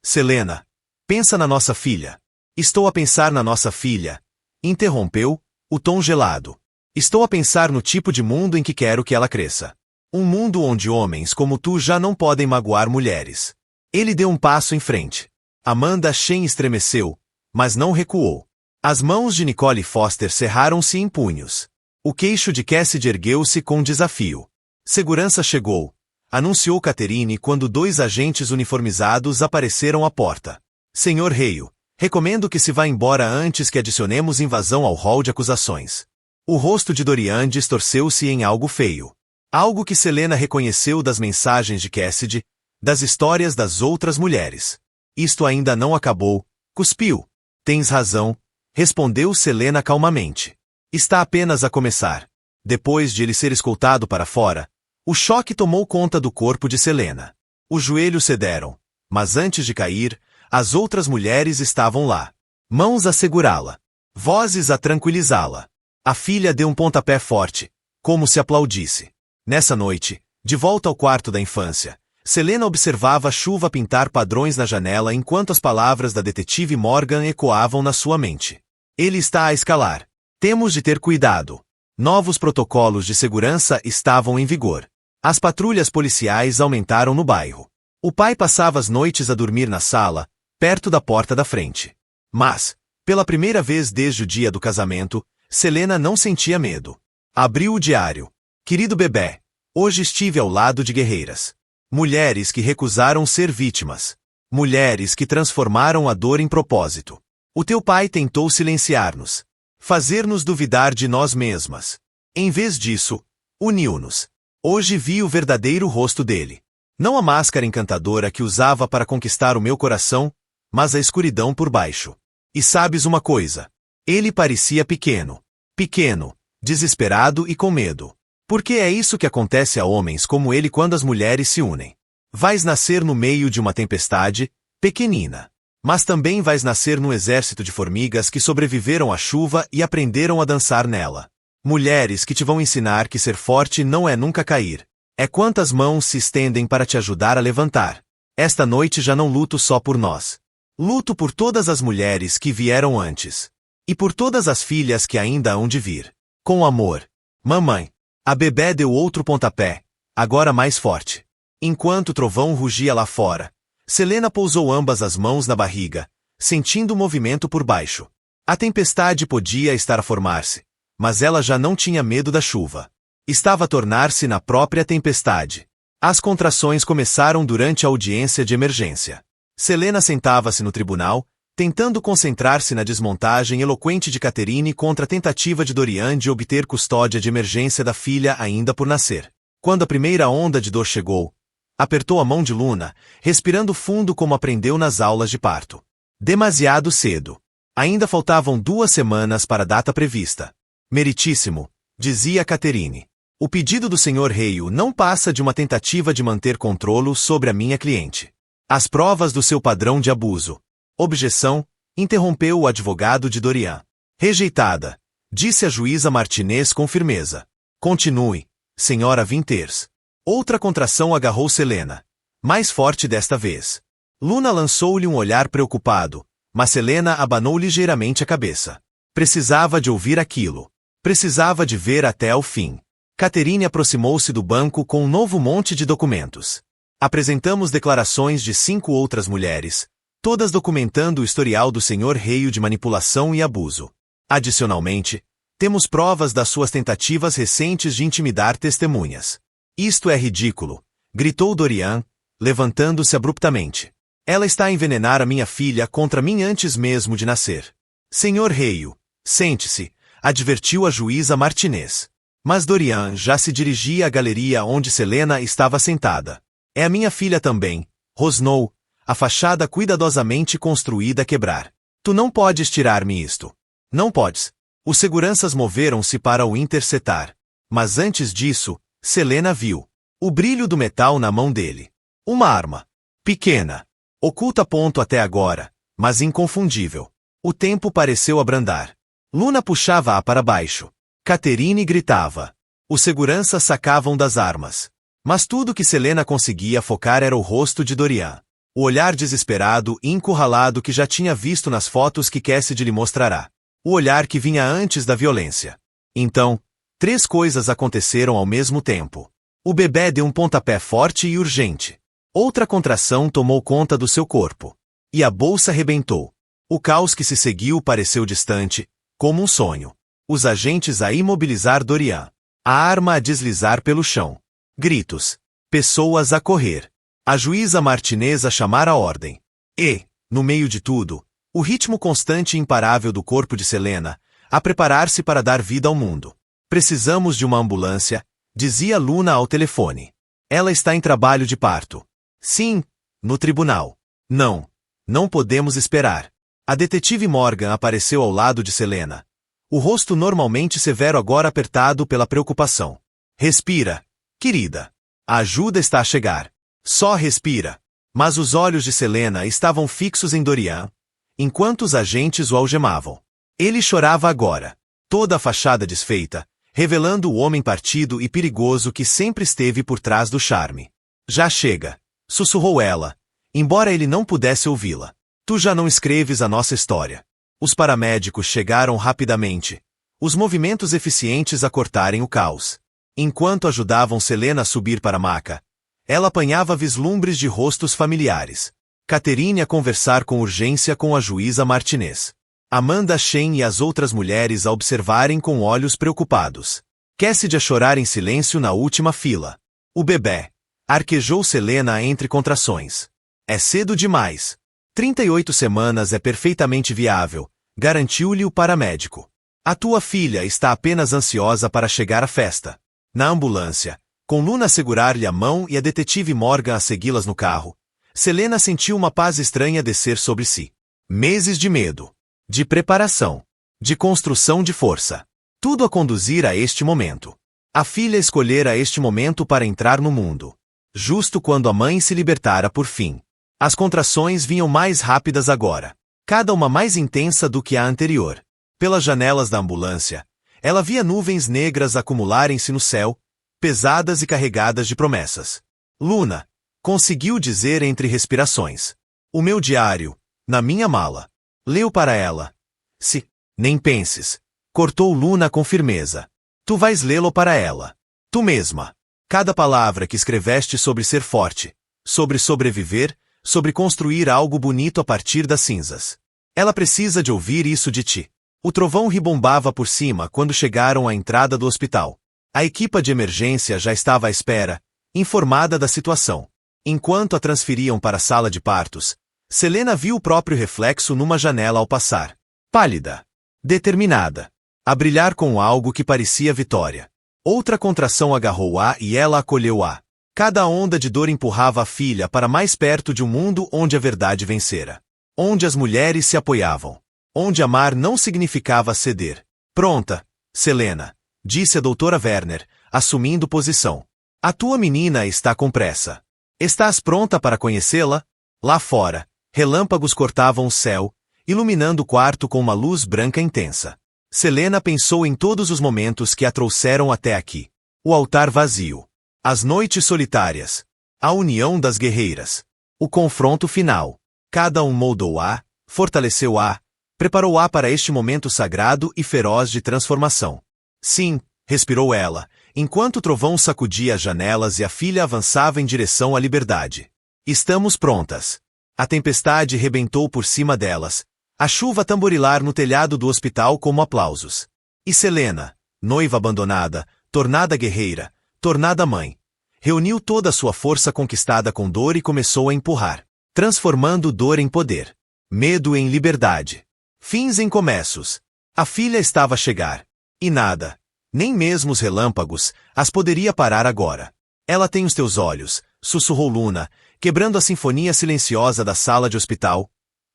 Selena, pensa na nossa filha. Estou a pensar na nossa filha. Interrompeu, o tom gelado. Estou a pensar no tipo de mundo em que quero que ela cresça. Um mundo onde homens como tu já não podem magoar mulheres. Ele deu um passo em frente. Amanda Shen estremeceu, mas não recuou. As mãos de Nicole Foster cerraram-se em punhos. O queixo de Cassidy ergueu-se com desafio. Segurança chegou, anunciou Catherine quando 2 agentes uniformizados apareceram à porta. Senhor Reio, recomendo que se vá embora antes que adicionemos invasão ao hall de acusações. O rosto de Dorian distorceu-se em algo feio. Algo que Selena reconheceu das mensagens de Cassidy, das histórias das outras mulheres. Isto ainda não acabou, cuspiu. Tens razão, respondeu Selena calmamente. Está apenas a começar. Depois de ele ser escoltado para fora, o choque tomou conta do corpo de Selena. Os joelhos cederam, mas antes de cair, as outras mulheres estavam lá. Mãos a segurá-la. Vozes a tranquilizá-la. A filha deu um pontapé forte, como se aplaudisse. Nessa noite, de volta ao quarto da infância, Selena observava a chuva pintar padrões na janela enquanto as palavras da detetive Morgan ecoavam na sua mente. Ele está a escalar. Temos de ter cuidado. Novos protocolos de segurança estavam em vigor. As patrulhas policiais aumentaram no bairro. O pai passava as noites a dormir na sala, perto da porta da frente. Mas, pela primeira vez desde o dia do casamento, Selena não sentia medo. Abriu o diário. Querido bebê, hoje estive ao lado de guerreiras. Mulheres que recusaram ser vítimas. Mulheres que transformaram a dor em propósito. O teu pai tentou silenciar-nos. Fazer-nos duvidar de nós mesmas. Em vez disso, uniu-nos. Hoje vi o verdadeiro rosto dele. Não a máscara encantadora que usava para conquistar o meu coração, mas a escuridão por baixo. E sabes uma coisa? Ele parecia pequeno. Pequeno, desesperado e com medo. Porque é isso que acontece a homens como ele quando as mulheres se unem. Vais nascer no meio de uma tempestade, pequenina. Mas também vais nascer num exército de formigas que sobreviveram à chuva e aprenderam a dançar nela. Mulheres que te vão ensinar que ser forte não é nunca cair. É quantas mãos se estendem para te ajudar a levantar. Esta noite já não luto só por nós. Luto por todas as mulheres que vieram antes. E por todas as filhas que ainda hão de vir. Com amor. Mamãe. A bebê deu outro pontapé, agora mais forte. Enquanto o trovão rugia lá fora, Selena pousou ambas as mãos na barriga, sentindo o movimento por baixo. A tempestade podia estar a formar-se, mas ela já não tinha medo da chuva. Estava a tornar-se na própria tempestade. As contrações começaram durante a audiência de emergência. Selena sentava-se no tribunal, tentando concentrar-se na desmontagem eloquente de Catherine contra a tentativa de Dorian de obter custódia de emergência da filha ainda por nascer. Quando a primeira onda de dor chegou, apertou a mão de Luna, respirando fundo como aprendeu nas aulas de parto. Demasiado cedo. Ainda faltavam 2 semanas para a data prevista. Meritíssimo, dizia Catherine. O pedido do Sr. Reio não passa de uma tentativa de manter controlo sobre a minha cliente. As provas do seu padrão de abuso. Objeção, interrompeu o advogado de Dorian. Rejeitada, disse a juíza Martinez com firmeza. Continue, senhora Winters. Outra contração agarrou Selena. Mais forte desta vez. Luna lançou-lhe um olhar preocupado, mas Selena abanou ligeiramente a cabeça. Precisava de ouvir aquilo. Precisava de ver até ao fim. Catherine aproximou-se do banco com um novo monte de documentos. Apresentamos declarações de 5 outras mulheres, todas documentando o historial do Sr. Reio de manipulação e abuso. Adicionalmente, temos provas das suas tentativas recentes de intimidar testemunhas. Isto é ridículo, gritou Dorian, levantando-se abruptamente. Ela está a envenenar a minha filha contra mim antes mesmo de nascer. Sr. Reio, sente-se, advertiu a juíza Martinez. Mas Dorian já se dirigia à galeria onde Selena estava sentada. É a minha filha também, rosnou, a fachada cuidadosamente construída a quebrar. Tu não podes tirar-me isto. Não podes. Os seguranças moveram-se para o interceptar. Mas antes disso, Selena viu o brilho do metal na mão dele. Uma arma. Pequena. Oculta ponto até agora, mas inconfundível. O tempo pareceu abrandar. Luna puxava-a para baixo. Catherine gritava. Os seguranças sacavam das armas. Mas tudo que Selena conseguia focar era o rosto de Dorian. O olhar desesperado e encurralado que já tinha visto nas fotos que Cassidy lhe mostrará. O olhar que vinha antes da violência. Então, 3 coisas aconteceram ao mesmo tempo. O bebê deu um pontapé forte e urgente. Outra contração tomou conta do seu corpo. E a bolsa rebentou. O caos que se seguiu pareceu distante, como um sonho. Os agentes a imobilizar Dorian. A arma a deslizar pelo chão. Gritos. Pessoas a correr. A juíza Martinez a chamar a ordem. E, no meio de tudo, o ritmo constante e imparável do corpo de Selena, a preparar-se para dar vida ao mundo. Precisamos de uma ambulância, dizia Luna ao telefone. Ela está em trabalho de parto. Sim, no tribunal. Não. Não podemos esperar. A detetive Morgan apareceu ao lado de Selena. O rosto normalmente severo agora apertado pela preocupação. Respira, querida. A ajuda está a chegar. Só respira. Mas os olhos de Selena estavam fixos em Dorian, enquanto os agentes o algemavam. Ele chorava agora. Toda a fachada desfeita, revelando o homem partido e perigoso que sempre esteve por trás do charme. Já chega, sussurrou ela, embora ele não pudesse ouvi-la. Tu já não escreves a nossa história. Os paramédicos chegaram rapidamente, os movimentos eficientes a cortarem o caos. Enquanto ajudavam Selena a subir para a maca, ela apanhava vislumbres de rostos familiares. Catherine a conversar com urgência com a juíza Martinez. Amanda Shen e as outras mulheres a observarem com olhos preocupados. Cassidy a chorar em silêncio na última fila. O bebê. Arquejou Selena entre contrações. É cedo demais. 38 semanas é perfeitamente viável, garantiu-lhe o paramédico. A tua filha está apenas ansiosa para chegar à festa. Na ambulância, com Luna a segurar-lhe a mão e a detetive Morgan a segui-las no carro, Selena sentiu uma paz estranha descer sobre si. Meses de medo, de preparação, de construção de força. Tudo a conduzir a este momento. A filha escolhera este momento para entrar no mundo. Justo quando a mãe se libertara por fim. As contrações vinham mais rápidas agora. Cada uma mais intensa do que a anterior. Pelas janelas da ambulância, ela via nuvens negras acumularem-se no céu, pesadas e carregadas de promessas. Luna, conseguiu dizer entre respirações. O meu diário, Na minha mala. Leu para ela. Se, nem penses. Cortou Luna com firmeza. Tu vais lê-lo para ela. Tu mesma. Cada palavra que escreveste sobre ser forte, sobre sobreviver, sobre construir algo bonito a partir das cinzas. Ela precisa de ouvir isso de ti. O trovão ribombava por cima quando chegaram à entrada do hospital. A equipa de emergência já estava à espera, informada da situação. Enquanto a transferiam para a sala de partos, Selena viu o próprio reflexo numa janela ao passar. Pálida. Determinada. A brilhar com algo que parecia vitória. Outra contração agarrou-a e ela acolheu-a. Cada onda de dor empurrava a filha para mais perto de um mundo onde a verdade vencera. Onde as mulheres se apoiavam. Onde amar não significava ceder. Pronta, Selena, disse a doutora Werner, assumindo posição. A tua menina está com pressa. Estás pronta para conhecê-la? Lá fora, relâmpagos cortavam o céu, iluminando o quarto com uma luz branca intensa. Selena pensou em todos os momentos que a trouxeram até aqui. O altar vazio. As noites solitárias. A união das guerreiras. O confronto final. Cada um moldou-a, fortaleceu-a, preparou-a para este momento sagrado e feroz de transformação. Sim, respirou ela, enquanto o trovão sacudia as janelas e a filha avançava em direção à liberdade. Estamos prontas. A tempestade rebentou por cima delas, a chuva tamborilar no telhado do hospital como aplausos. E Selena, noiva abandonada, tornada guerreira, tornada mãe, reuniu toda a sua força conquistada com dor e começou a empurrar, transformando dor em poder, medo em liberdade, fins em começos. A filha estava a chegar. E nada, nem mesmo os relâmpagos, as poderia parar agora. Ela tem os teus olhos, sussurrou Luna, quebrando a sinfonia silenciosa da sala de hospital.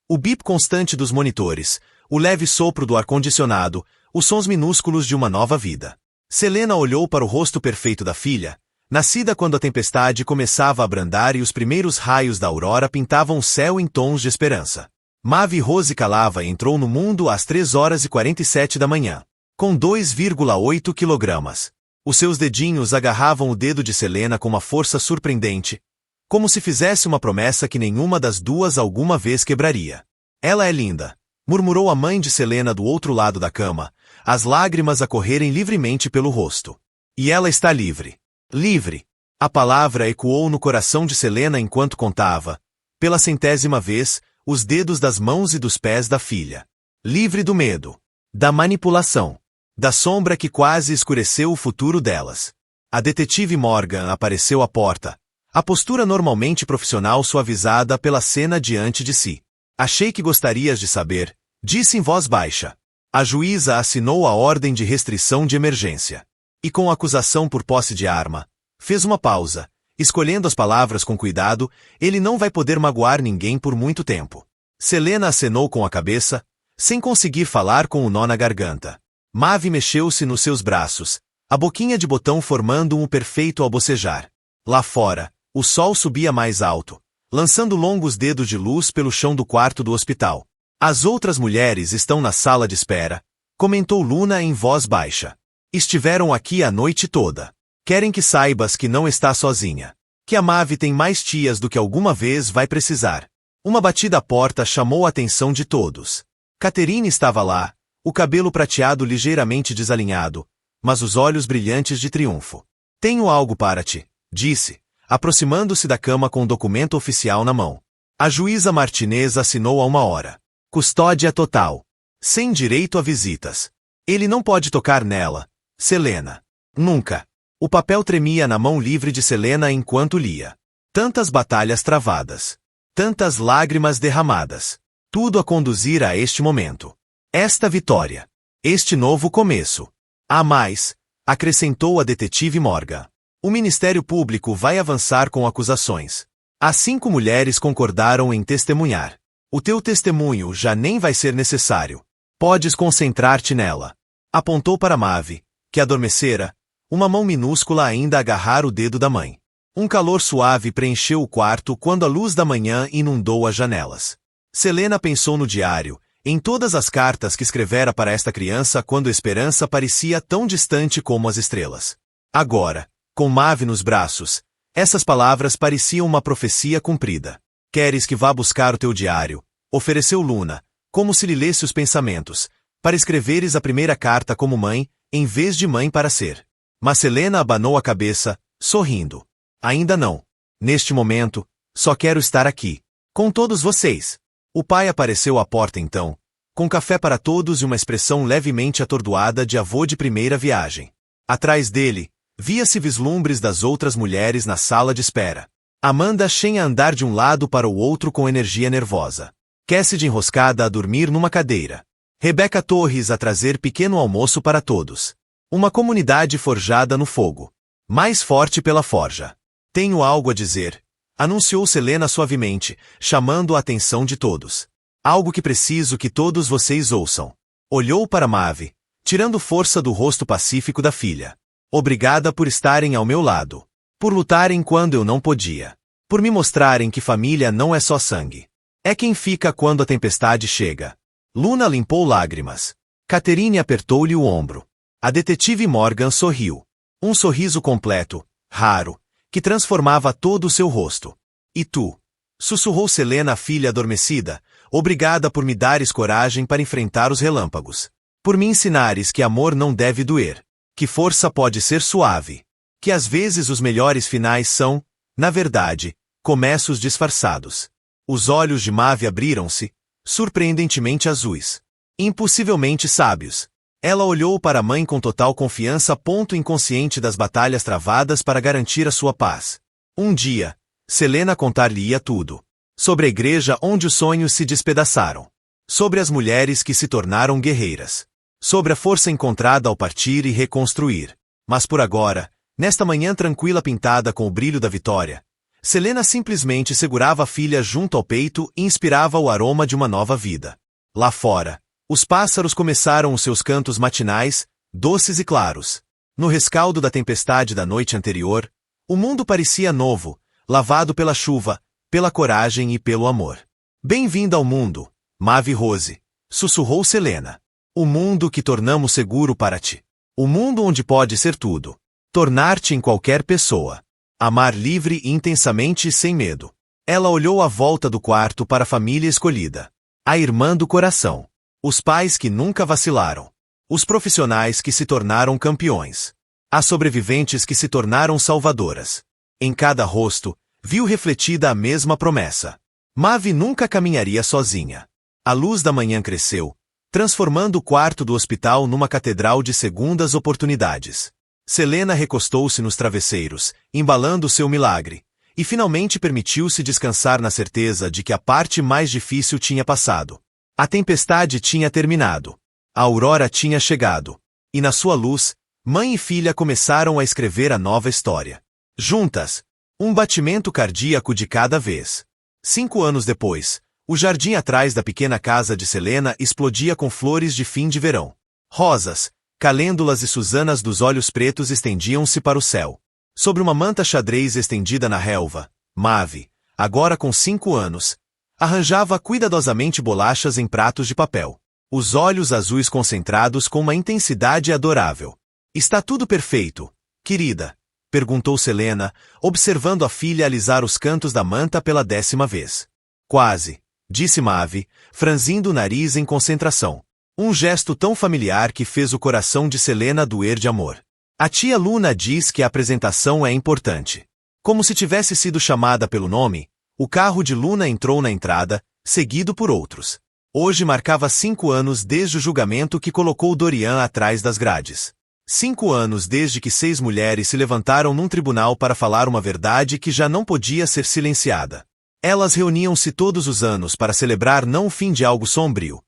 O bip constante dos monitores, o leve sopro do ar-condicionado, os sons minúsculos de uma nova vida. Selena olhou para o rosto perfeito da filha, nascida quando a tempestade começava a abrandar e os primeiros raios da aurora pintavam o céu em tons de esperança. Mavi Rose Calava entrou no mundo às 3h47 da manhã, com 2,8 quilogramas. Os seus dedinhos agarravam o dedo de Selena com uma força surpreendente, como se fizesse uma promessa que nenhuma das duas alguma vez quebraria. Ela é linda, murmurou a mãe de Selena do outro lado da cama, as lágrimas a correrem livremente pelo rosto. E ela está livre. Livre. A palavra ecoou no coração de Selena enquanto contava, pela 100ª vez, os dedos das mãos e dos pés da filha. Livre do medo, da manipulação, da sombra que quase escureceu o futuro delas. A detetive Morgan apareceu à porta, a postura normalmente profissional suavizada pela cena diante de si. Achei que gostarias de saber, disse em voz baixa. A juíza assinou a ordem de restrição de emergência. E com a acusação por posse de arma, fez uma pausa, escolhendo as palavras com cuidado, ele não vai poder magoar ninguém por muito tempo. Selena acenou com a cabeça, sem conseguir falar com o nó na garganta. Mavi mexeu-se nos seus braços, a boquinha de botão formando um perfeito ao bocejar. Lá fora, o sol subia mais alto, lançando longos dedos de luz pelo chão do quarto do hospital. As outras mulheres estão na sala de espera, comentou Luna em voz baixa. Estiveram aqui a noite toda. Querem que saibas que não está sozinha. Que a Mavi tem mais tias do que alguma vez vai precisar. Uma batida à porta chamou a atenção de todos. Catherine estava lá, o cabelo prateado ligeiramente desalinhado, mas os olhos brilhantes de triunfo. Tenho algo para ti, disse, aproximando-se da cama com um documento oficial na mão. A juíza Martinez assinou há 1 hora. Custódia total. Sem direito a visitas. Ele não pode tocar nela, Selena. Nunca. O papel tremia na mão livre de Selena enquanto lia. Tantas batalhas travadas. Tantas lágrimas derramadas. Tudo a conduzir a este momento. Esta vitória. Este novo começo. Há mais, acrescentou a detetive Morgan. O Ministério Público vai avançar com acusações. As 5 mulheres concordaram em testemunhar. O teu testemunho já nem vai ser necessário. Podes concentrar-te nela. Apontou para Mavi, que adormecera, uma mão minúscula ainda a agarrar o dedo da mãe. Um calor suave preencheu o quarto quando a luz da manhã inundou as janelas. Selena pensou no diário, em todas as cartas que escrevera para esta criança quando a esperança parecia tão distante como as estrelas. Agora, com Mavi nos braços, essas palavras pareciam uma profecia cumprida. Queres que vá buscar o teu diário? ofereceu Luna, como se lhe lesse os pensamentos, para escreveres a primeira carta como mãe, em vez de mãe para ser. Mas Selena abanou a cabeça, sorrindo. Ainda não. Neste momento, só quero estar aqui, com todos vocês. O pai apareceu à porta então, com café para todos e uma expressão levemente atordoada de avô de primeira viagem. Atrás dele, via-se vislumbres das outras mulheres na sala de espera. Amanda Shen a andar de um lado para o outro com energia nervosa. Cassidy enroscada a dormir numa cadeira. Rebecca Torres a trazer pequeno almoço para todos. Uma comunidade forjada no fogo. Mais forte pela forja. Tenho algo a dizer, anunciou Selena suavemente, chamando a atenção de todos. Algo que preciso que todos vocês ouçam. Olhou para Maeve, tirando força do rosto pacífico da filha. Obrigada por estarem ao meu lado. Por lutarem quando eu não podia. Por me mostrarem que família não é só sangue. É quem fica quando a tempestade chega. Luna limpou lágrimas. Catherine apertou-lhe o ombro. A detetive Morgan sorriu. Um sorriso completo, raro, que transformava todo o seu rosto. E tu? Sussurrou Selena à filha adormecida. Obrigada por me dares coragem para enfrentar os relâmpagos. Por me ensinares que amor não deve doer. Que força pode ser suave. Que às vezes os melhores finais são, na verdade, começos disfarçados. Os olhos de Maeve abriram-se, surpreendentemente azuis. Impossivelmente sábios. Ela olhou para a mãe com total confiança, inconsciente das batalhas travadas para garantir a sua paz. Um dia, Selena contar-lhe-ia tudo. Sobre a igreja onde os sonhos se despedaçaram. Sobre as mulheres que se tornaram guerreiras. Sobre a força encontrada ao partir e reconstruir. Mas por agora, nesta manhã tranquila pintada com o brilho da vitória, Selena simplesmente segurava a filha junto ao peito e inspirava o aroma de uma nova vida. Lá fora, os pássaros começaram os seus cantos matinais, doces e claros. No rescaldo da tempestade da noite anterior, o mundo parecia novo, lavado pela chuva, pela coragem e pelo amor. Bem-vinda ao mundo, Maeve Rose, sussurrou Selena. O mundo que tornamos seguro para ti. O mundo onde pode ser tudo. Tornar-te em qualquer pessoa. Amar livre e intensamente e sem medo. Ela olhou à volta do quarto para a família escolhida. A irmã do coração. Os pais que nunca vacilaram. Os profissionais que se tornaram campeões. As sobreviventes que se tornaram salvadoras. Em cada rosto, viu refletida a mesma promessa. Maeve nunca caminharia sozinha. A luz da manhã cresceu, transformando o quarto do hospital numa catedral de segundas oportunidades. Selena recostou-se nos travesseiros, embalando seu milagre, e finalmente permitiu-se descansar na certeza de que a parte mais difícil tinha passado. A tempestade tinha terminado. A aurora tinha chegado. E na sua luz, mãe e filha começaram a escrever a nova história. Juntas, um batimento cardíaco de cada vez. 5 anos depois, o jardim atrás da pequena casa de Selena explodia com flores de fim de verão. Rosas, calêndulas e susanas dos olhos pretos estendiam-se para o céu. Sobre uma manta xadrez estendida na relva, Maeve, agora com 5 anos, arranjava cuidadosamente bolachas em pratos de papel. Os olhos azuis concentrados com uma intensidade adorável. Está tudo perfeito, querida? Perguntou Selena, observando a filha alisar os cantos da manta pela 10ª vez. Quase, disse Maeve, franzindo o nariz em concentração. Um gesto tão familiar que fez o coração de Selena doer de amor. A tia Luna diz que a apresentação é importante. Como se tivesse sido chamada pelo nome, o carro de Luna entrou na entrada, seguido por outros. Hoje marcava 5 anos desde o julgamento que colocou Dorian atrás das grades. 5 anos desde que 6 mulheres se levantaram num tribunal para falar uma verdade que já não podia ser silenciada. Elas reuniam-se todos os anos para celebrar não o fim de algo sombrio,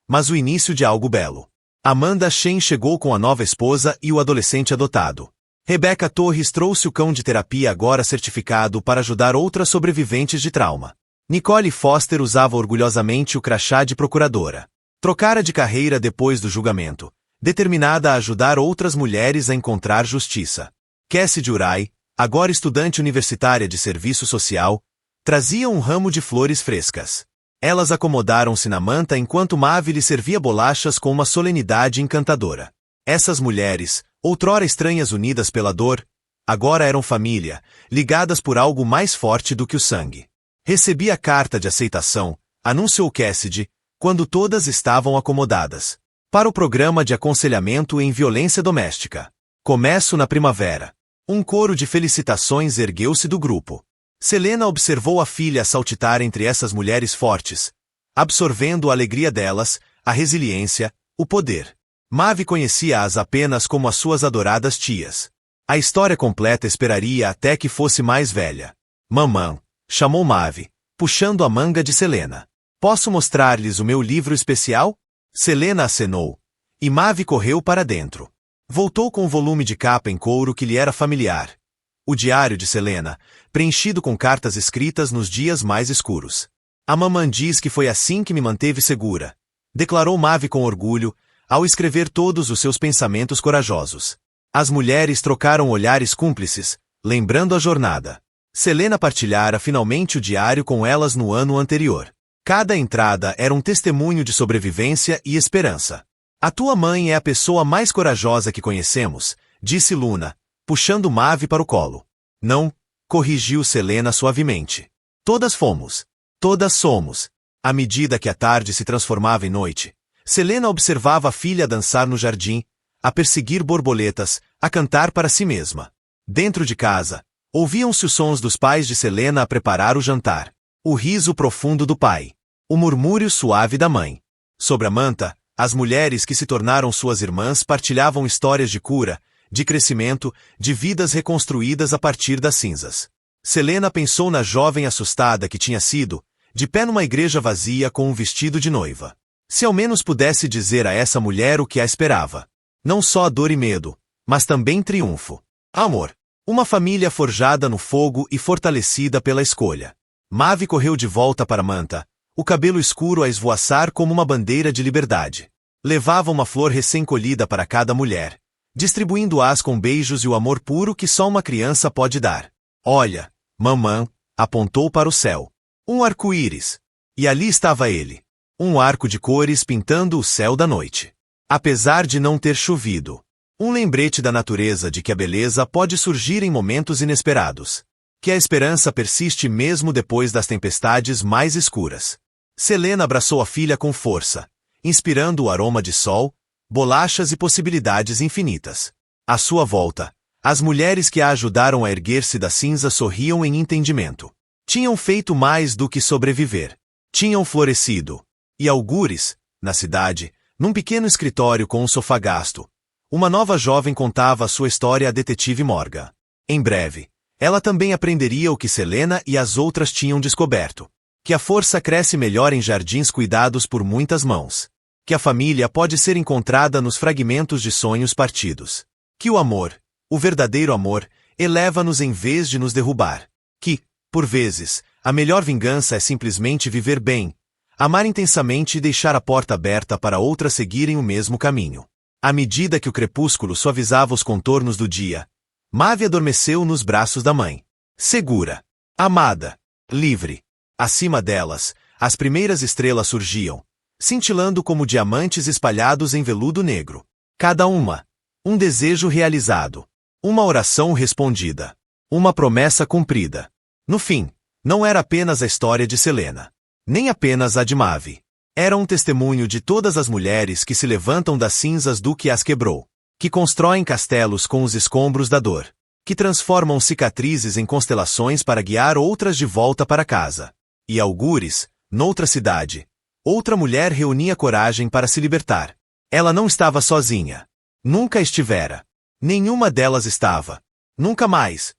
mas o início de algo belo. Amanda Shen chegou com a nova esposa e o adolescente adotado. Rebecca Torres trouxe o cão de terapia agora certificado para ajudar outras sobreviventes de trauma. Nicole Foster usava orgulhosamente o crachá de procuradora. Trocara de carreira depois do julgamento, determinada a ajudar outras mulheres a encontrar justiça. Cassidy Urai, agora estudante universitária de serviço social, trazia um ramo de flores frescas. Elas acomodaram-se na manta enquanto Maeve lhe servia bolachas com uma solenidade encantadora. Essas mulheres, outrora estranhas unidas pela dor, agora eram família, ligadas por algo mais forte do que o sangue. Recebi a carta de aceitação, anunciou Cassidy, quando todas estavam acomodadas. Para o programa de aconselhamento em violência doméstica. Começo na primavera. Um coro de felicitações ergueu-se do grupo. Selena observou a filha saltitar entre essas mulheres fortes, absorvendo a alegria delas, a resiliência, o poder. Maeve conhecia-as apenas como as suas adoradas tias. A história completa esperaria até que fosse mais velha. Mamã, chamou Maeve, puxando a manga de Selena. Posso mostrar-lhes o meu livro especial? Selena acenou, e Maeve correu para dentro. Voltou com o volume de capa em couro que lhe era familiar. O diário de Selena, preenchido com cartas escritas nos dias mais escuros. A mamã diz que foi assim que me manteve segura, declarou Maeve com orgulho, ao escrever todos os seus pensamentos corajosos. As mulheres trocaram olhares cúmplices, lembrando a jornada. Selena partilhara finalmente o diário com elas no ano anterior. Cada entrada era um testemunho de sobrevivência e esperança. A tua mãe é a pessoa mais corajosa que conhecemos, disse Luna, puxando Maeve para o colo. Não, corrigiu Selena suavemente. Todas fomos. Todas somos. À medida que a tarde se transformava em noite, Selena observava a filha dançar no jardim, a perseguir borboletas, a cantar para si mesma. Dentro de casa, ouviam-se os sons dos pais de Selena a preparar o jantar. O riso profundo do pai. O murmúrio suave da mãe. Sobre a manta, as mulheres que se tornaram suas irmãs partilhavam histórias de cura, de crescimento, de vidas reconstruídas a partir das cinzas. Selena pensou na jovem assustada que tinha sido, de pé numa igreja vazia com um vestido de noiva. Se ao menos pudesse dizer a essa mulher o que a esperava. Não só dor e medo, mas também triunfo. Amor. Uma família forjada no fogo e fortalecida pela escolha. Maeve correu de volta para a manta, o cabelo escuro a esvoaçar como uma bandeira de liberdade. Levava uma flor recém-colhida para cada mulher, distribuindo-as com beijos e o amor puro que só uma criança pode dar. Olha, mamã, apontou para o céu. Um arco-íris. E ali estava ele. Um arco de cores pintando o céu da noite. Apesar de não ter chovido. Um lembrete da natureza de que a beleza pode surgir em momentos inesperados. Que a esperança persiste mesmo depois das tempestades mais escuras. Selena abraçou a filha com força, inspirando o aroma de sol, bolachas e possibilidades infinitas. À sua volta, as mulheres que a ajudaram a erguer-se da cinza sorriam em entendimento. Tinham feito mais do que sobreviver. Tinham florescido. E algures, na cidade, num pequeno escritório com um sofá gasto, uma nova jovem contava a sua história à detetive Morgan. Em breve, ela também aprenderia o que Selena e as outras tinham descoberto. Que a força cresce melhor em jardins cuidados por muitas mãos. Que a família pode ser encontrada nos fragmentos de sonhos partidos. Que o amor, o verdadeiro amor, eleva-nos em vez de nos derrubar. Que, por vezes, a melhor vingança é simplesmente viver bem, amar intensamente e deixar a porta aberta para outras seguirem o mesmo caminho. À medida que o crepúsculo suavizava os contornos do dia, Maeve adormeceu nos braços da mãe. Segura. Amada. Livre. Acima delas, as primeiras estrelas surgiam, cintilando como diamantes espalhados em veludo negro. Cada uma. Um desejo realizado. Uma oração respondida. Uma promessa cumprida. No fim, não era apenas a história de Selena. Nem apenas a de Maeve. Era um testemunho de todas as mulheres que se levantam das cinzas do que as quebrou. Que constroem castelos com os escombros da dor. Que transformam cicatrizes em constelações para guiar outras de volta para casa. E algures, noutra cidade, outra mulher reunia coragem para se libertar. Ela não estava sozinha. Nunca estivera. Nenhuma delas estava. Nunca mais.